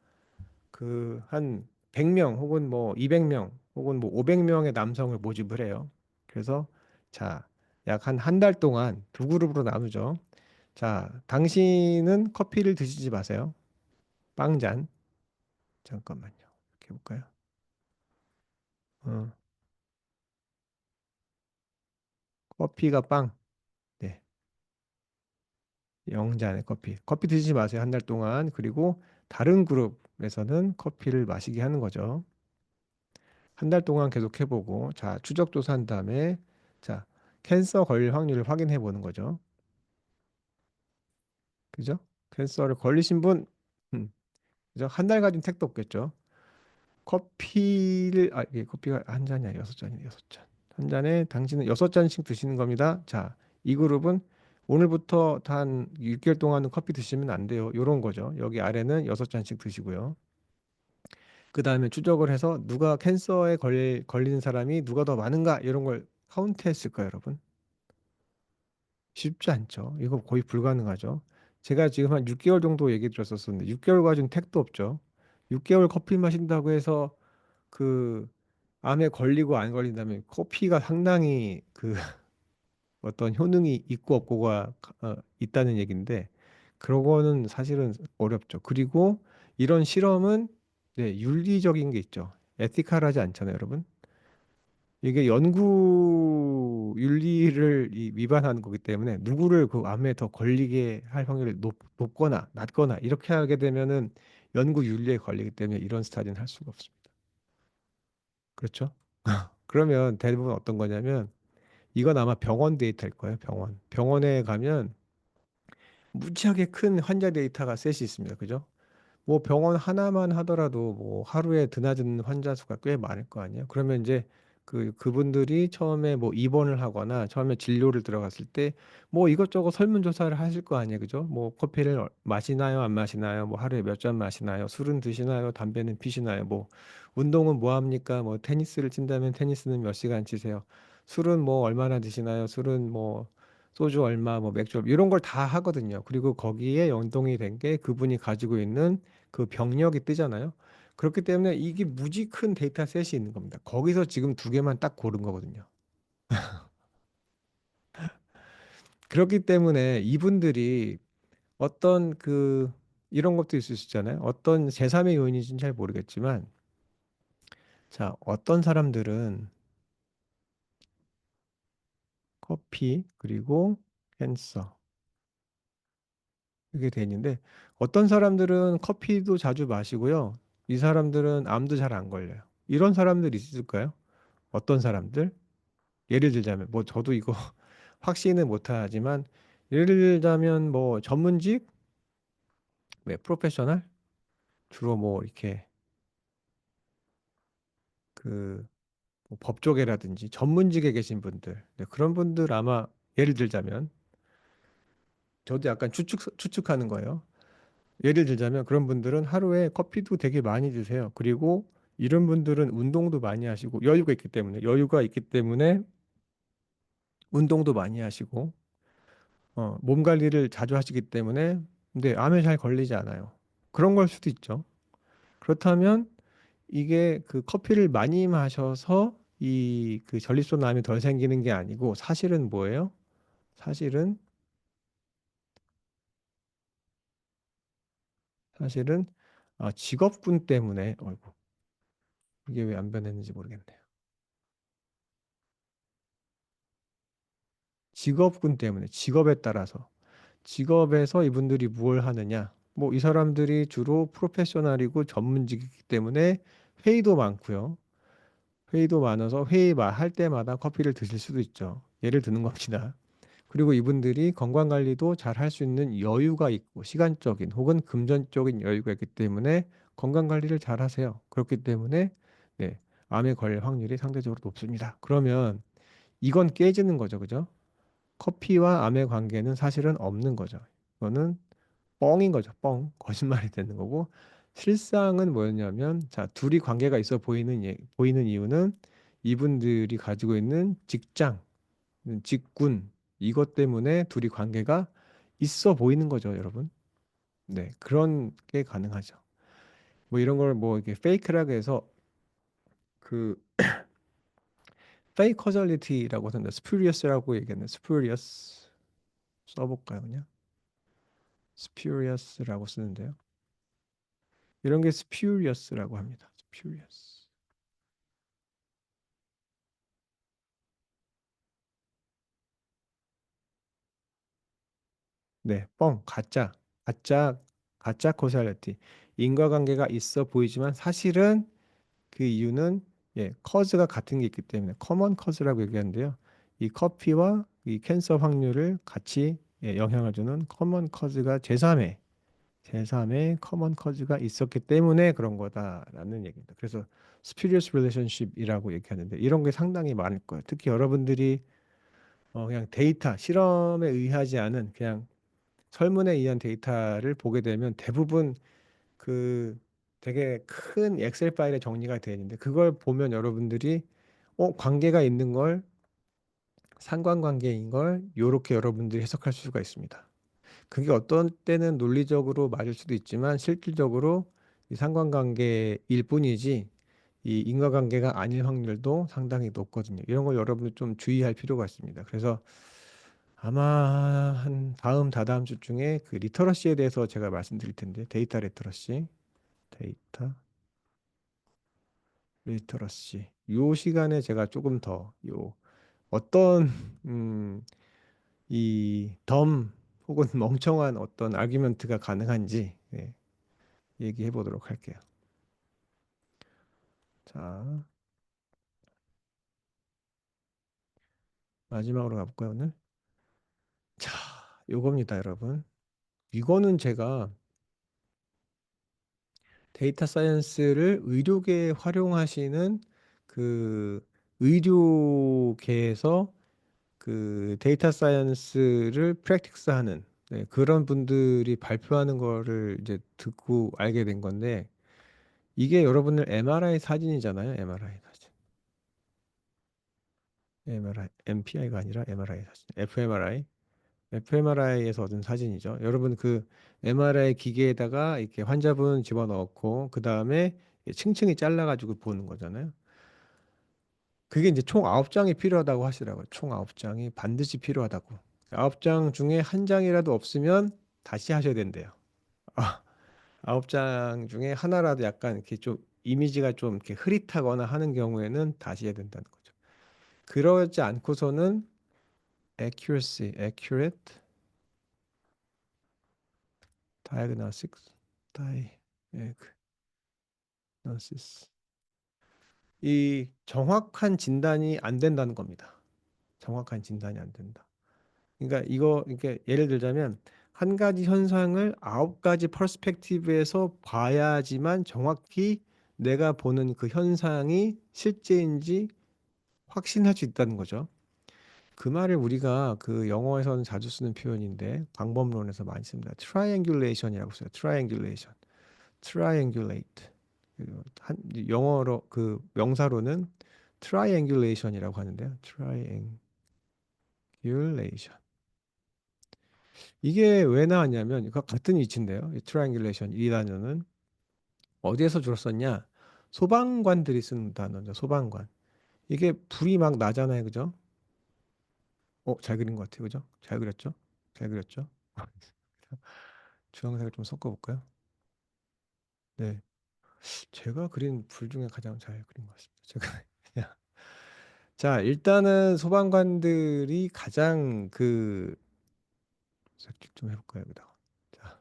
그 한 100명 혹은 뭐 200명 혹은 뭐 500명의 남성을 모집을 해요. 그래서 자, 약 한 달 동안 두 그룹으로 나누죠. 자, 당신은 커피를 드시지 마세요. 빵 잔. 잠깐만요. 이렇게 해볼까요? 어, 커피가 빵. 네. 0잔의 커피. 커피 드시지 마세요. 한 달 동안. 그리고 다른 그룹에서는 커피를 마시게 하는 거죠. 한 달 동안 계속 해보고, 자, 추적 조사한 다음에, 자, 캔서 걸릴 확률을 확인해 보는 거죠. 그죠? 캔서를 걸리신 분, 음, 그죠? 한 달 가진 택도 없겠죠. 이게 커피가 한 잔이야, 6잔이야, 6잔. 한 잔에 당신은 6잔씩 드시는 겁니다. 자, 이 그룹은 오늘부터 단 6개월 동안은 커피 드시면 안 돼요. 요런 거죠. 여기 아래는 6잔씩 드시고요. 그 다음에 추적을 해서 누가 캔서에 걸리는 사람이 누가 더 많은가 이런 걸 카운트했을까요, 여러분? 쉽지 않죠. 이거 거의 불가능하죠. 제가 지금 한 6개월 정도 얘기 드렸었는데 6개월 가진 택도 없죠. 6개월 커피 마신다고 해서 그 암에 걸리고 안 걸린다면 커피가 상당히 그 어떤 효능이 있고 없고가 있다는 얘기인데 그런 거는 사실은 어렵죠. 그리고 이런 실험은 네, 윤리적인 게 있죠. 에티컬하지 않잖아요, 여러분. 이게 연구 윤리를 위반하는 거기 때문에 누구를 그 암에 더 걸리게 할 확률이 높거나 낮거나 이렇게 하게 되면은 연구 윤리에 걸리기 때문에 이런 스타디는 할 수가 없습니다. 그렇죠? 그러면 대부분 어떤 거냐면 이건 아마 병원 데이터일 거예요. 병원. 병원에 가면 무지하게 큰 환자 데이터가 셋이 있습니다. 그죠? 뭐 병원 하나만 하더라도 뭐 하루에 드나드는 환자 수가 꽤 많을 거 아니에요. 그러면 이제 그분들이 처음에 뭐 입원을 하거나 처음에 진료를 들어갔을 때 뭐 이것저것 설문조사를 하실 거 아니에요. 그죠? 뭐 커피를 마시나요? 안 마시나요? 뭐 하루에 몇 잔 마시나요? 술은 드시나요? 담배는 피시나요? 뭐 운동은 뭐 합니까? 뭐 테니스를 친다면 테니스는 몇 시간 치세요? 술은 뭐 얼마나 드시나요? 술은 뭐 소주 얼마, 뭐 맥주 얼마, 이런 걸 다 하거든요. 그리고 거기에 연동이 된 게 그분이 가지고 있는 그 병력이 뜨잖아요. 그렇기 때문에 이게 무지 큰 데이터셋이 있는 겁니다. 거기서 지금 두 개만 딱 고른 거거든요. 그렇기 때문에 이분들이 어떤 이런 것도 있을 수 있잖아요. 어떤 제3의 요인인지는 잘 모르겠지만, 자, 어떤 사람들은 커피, 그리고 캔서, 이게 돼 있는데, 어떤 사람들은 커피도 자주 마시고요. 이 사람들은 암도 잘 안 걸려요. 이런 사람들 있을까요? 어떤 사람들? 예를 들자면, 뭐 저도 이거 확신은 못하지만 예를 들자면 뭐 전문직, 네, 프로페셔널 주로 뭐 이렇게 그뭐 법조계라든지 전문직에 계신 분들, 네, 그런 분들 아마 예를 들자면 저도 약간 추측하는 거예요. 예를 들자면 그런 분들은 하루에 커피도 되게 많이 드세요. 그리고 이런 분들은 운동도 많이 하시고 여유가 있기 때문에 운동도 많이 하시고 몸 관리를 자주 하시기 때문에 근데 암에 잘 걸리지 않아요. 그런 걸 수도 있죠. 그렇다면 이게 커피를 많이 마셔서 전립선 암이 덜 생기는 게 아니고 사실은 뭐예요? 사실은 사실은 직업군 때문에 어이구 이게 왜 안 변했는지 모르겠네요. 직업군 때문에 직업에 따라서 직업에서 이분들이 무엇을 하느냐? 뭐 이 사람들이 주로 프로페셔널이고 전문직이기 때문에 회의도 많고요. 회의도 많아서 할 때마다 커피를 드실 수도 있죠. 예를 드는 겁니다. 그리고 이분들이 건강 관리도 잘 할 수 있는 여유가 있고 시간적인 혹은 금전적인 여유가 있기 때문에 건강 관리를 잘 하세요. 그렇기 때문에 네, 암에 걸릴 확률이 상대적으로 높습니다. 그러면 이건 깨지는 거죠. 그죠? 커피와 암의 관계는 사실은 없는 거죠. 이거는 뻥인 거죠. 뻥. 거짓말이 되는 거고 실상은 뭐였냐면 자, 둘이 관계가 있어 보이는 이유는 이분들이 가지고 있는 직장, 직군 이것 때문에 둘이 관계가 있어 보이는 거죠, 여러분. 네, 그런 게 가능하죠. 뭐 이런 걸 뭐 이렇게 페이크라고 해서 그 페이크 커절리티라고 하는데 스퓨리어스라고 얘기했네. 스퓨리어스 써볼까요, 그냥? 스퓨리어스라고 쓰는데요. 이런 게 스퓨리어스라고 합니다. 스퓨리어스. 네, 뻥, 가짜, 가짜 코샬리티. 인과관계가 있어 보이지만 사실은 그 이유는 커즈가 같은 게 있기 때문에 커먼 커즈라고 얘기하는데요. 이 커피와 이 캔서 확률을 같이 영향을 주는 커먼 커즈가 제3의 커먼 커즈가 있었기 때문에 그런 거다라는 얘기입니다. 그래서 spurious relationship이라고 얘기하는데 이런 게 상당히 많을 거예요. 특히 여러분들이 그냥 데이터, 실험에 의하지 않은 그냥 설문에 의한 데이터를 보게 되면 대부분 그 되게 큰 엑셀 파일에 정리가 되어 있는데 그걸 보면 여러분들이 관계가 있는 걸 상관관계인 걸 요렇게 여러분들이 해석할 수가 있습니다. 그게 어떤 때는 논리적으로 맞을 수도 있지만 실질적으로 이 상관관계일 뿐이지 이 인과관계가 아닐 확률도 상당히 높거든요. 이런 걸 여러분들 좀 주의할 필요가 있습니다. 그래서 아마 한 다다음 주 중에 그 리터러시에 대해서 제가 말씀드릴 텐데 데이터 리터러시 데이터 리터러시. 요 시간에 제가 조금 더 요 어떤 음, 덤 혹은 멍청한 어떤 아규먼트가 가능한지 얘기해 보도록 할게요. 자, 마지막으로 가볼까요, 오늘? 자, 요겁니다, 여러분. 이거는 제가 데이터 사이언스를 의료계에 활용하시는 그 의료계에서 그 데이터 사이언스를 프랙티스 하는 그런 분들이 발표하는 거를 이제 듣고 알게 된 건데 이게 여러분들 MRI 사진이잖아요. MRI 사진. MRI, MPI가 아니라 MRI 사진. fMRI. fMRI에서 얻은 사진이죠. 여러분 그 MRI 기계에다가 이렇게 환자분 집어넣고 그 다음에 층층이 잘라가지고 보는 거잖아요. 그게 이제 총 9장이 필요하다고 하시더라고요. 총 9장이 반드시 필요하다고. 9장 중에 한 장이라도 없으면 다시 하셔야 된대요. 아, 9장 중에 하나라도 약간 이렇게 좀 이미지가 좀 이렇게 흐릿하거나 하는 경우에는 다시 해야 된다는 거죠. 그러지 않고서는 accurate diagnostics, diagnosis. 이 정확한 진단이 안 된다는 겁니다. 정확한 진단이 안 된다. 그러니까 이거 이렇게 예를 들자면 한 가지 현상을 9가지 퍼스펙티브에서 봐야지만 정확히 내가 보는 그 현상이 실제인지 확신할 수 있다는 거죠. 그 말을 우리가 그 영어에서는 자주 쓰는 표현인데 방법론에서 많이 씁니다. triangulation이라고 써요. triangulation. triangulate. 그리고 영어로 그 명사로는 triangulation이라고 하는데요. triangulation. 이게 왜 나왔냐면 이거 같은 위치인데요. 이 triangulation 이 단어는 어디에서 주로 썼냐? 소방관들이 쓰는 단어죠. 소방관. 이게 불이 막 나잖아요. 그죠? 잘 그린 것 같아요. 그죠? 잘 그렸죠? 잘 그렸죠? 주황색을 좀 섞어볼까요? 네. 제가 그린 불 중에 가장 잘 그린 것 같습니다. 제가 그냥. 자, 일단은 소방관들이 가장 그 색칠 좀 해볼까요? 여기다가. 자,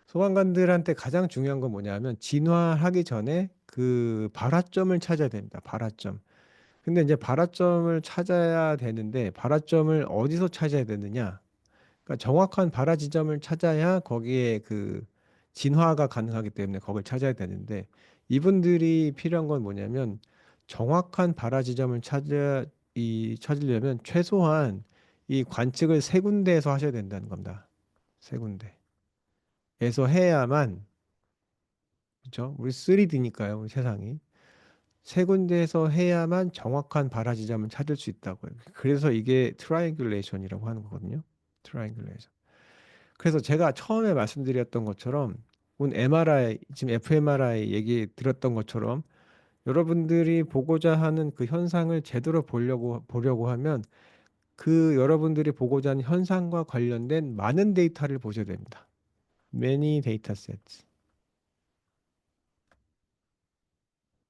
소방관들한테 가장 중요한 건 뭐냐면 진화하기 전에 그 발화점을 찾아야 됩니다. 발화점. 근데 이제 발화점을 찾아야 되는데 발화점을 어디서 찾아야 되느냐? 그러니까 정확한 발화 지점을 찾아야 거기에 그 진화가 가능하기 때문에 거길 찾아야 되는데 이분들이 필요한 건 뭐냐면 정확한 발화 지점을 찾으려면 최소한 이 관측을 세 군데에서 하셔야 된다는 겁니다. 세 군데에서 해야만 그렇죠? 우리 3D니까요, 우리 세상이. 세 군데에서 해야만 정확한 발화 지점을 찾을 수 있다고요. 그래서 이게 트라이앵귤레이션이라고 하는 거거든요. 트라이앵귤레이션. 그래서 제가 처음에 말씀드렸던 것처럼 온 MRI, 지금 fMRI 얘기 들었던 것처럼 여러분들이 보고자 하는 그 현상을 제대로 보려고 하면 그 여러분들이 보고자 하는 현상과 관련된 많은 데이터를 보셔야 됩니다. Many data sets.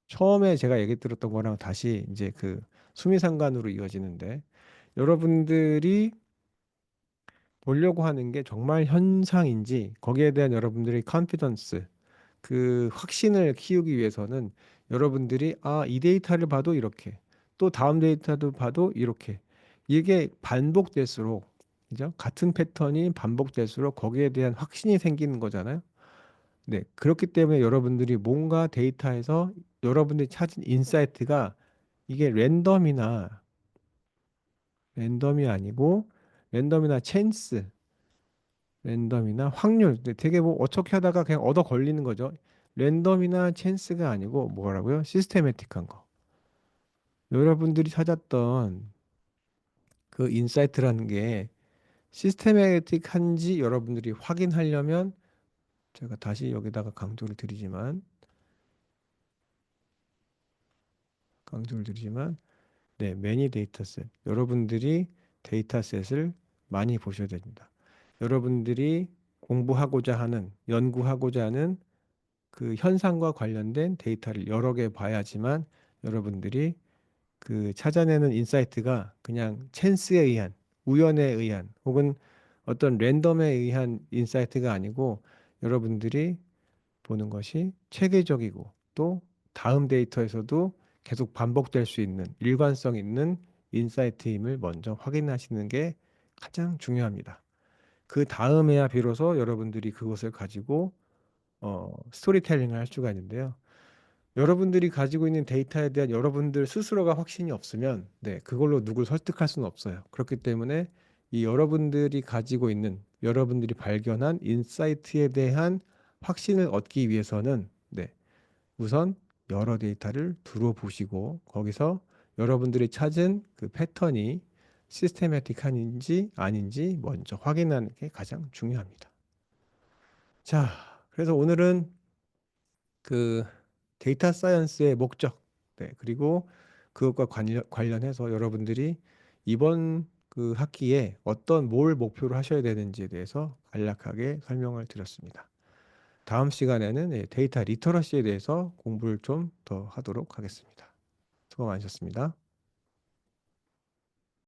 처음에 제가 얘기 들었던 거랑 다시 이제 그 수미상관으로 이어지는데 여러분들이 보려고 하는 게 정말 현상인지 거기에 대한 여러분들의 컨피던스 그 확신을 키우기 위해서는 여러분들이 이 데이터를 봐도 이렇게 또 다음 데이터도 봐도 이렇게 이게 반복될수록 그죠? 같은 패턴이 반복될수록 거기에 대한 확신이 생기는 거잖아요. 네, 그렇기 때문에 여러분들이 뭔가 데이터에서 여러분들이 찾은 인사이트가 이게 랜덤이 아니고 랜덤이나 찬스, 랜덤이나 확률. 근데 되게 뭐 어떻게 하다가 그냥 얻어 걸리는 거죠. 랜덤이나 찬스가 아니고 뭐라고요? 시스테매틱한 거. 여러분들이 찾았던 그 인사이트라는 게 시스테매틱한지 여러분들이 확인하려면 제가 다시 여기다가 강조를 드리지만 네, 매니 데이터셋. 여러분들이 데이터셋을 많이 보셔야 됩니다. 여러분들이 공부하고자 하는, 연구하고자 하는 그 현상과 관련된 데이터를 여러 개 봐야지만 여러분들이 그 찾아내는 인사이트가 그냥 찬스에 의한, 우연에 의한, 혹은 어떤 랜덤에 의한 인사이트가 아니고 여러분들이 보는 것이 체계적이고 또 다음 데이터에서도 계속 반복될 수 있는 일관성 있는 인사이트임을 먼저 확인하시는 게 가장 중요합니다. 그 다음에야 비로소 여러분들이 그것을 가지고 스토리텔링을 할 수가 있는데요. 여러분들이 가지고 있는 데이터에 대한 여러분들 스스로가 확신이 없으면 네, 그걸로 누굴 설득할 수는 없어요. 그렇기 때문에 이 여러분들이 가지고 있는 여러분들이 발견한 인사이트에 대한 확신을 얻기 위해서는 네, 우선 여러 데이터를 두루 보시고 거기서 여러분들이 찾은 그 패턴이 시스테매틱한지 아닌지 먼저 확인하는 게 가장 중요합니다. 자, 그래서 오늘은 그 데이터 사이언스의 목적, 네, 그리고 그것과 관련해서 여러분들이 이번 그 학기에 어떤 뭘 목표로 하셔야 되는지에 대해서 간략하게 설명을 드렸습니다. 다음 시간에는 데이터 리터러시에 대해서 공부를 좀 더 하도록 하겠습니다. 수고 많으셨습니다.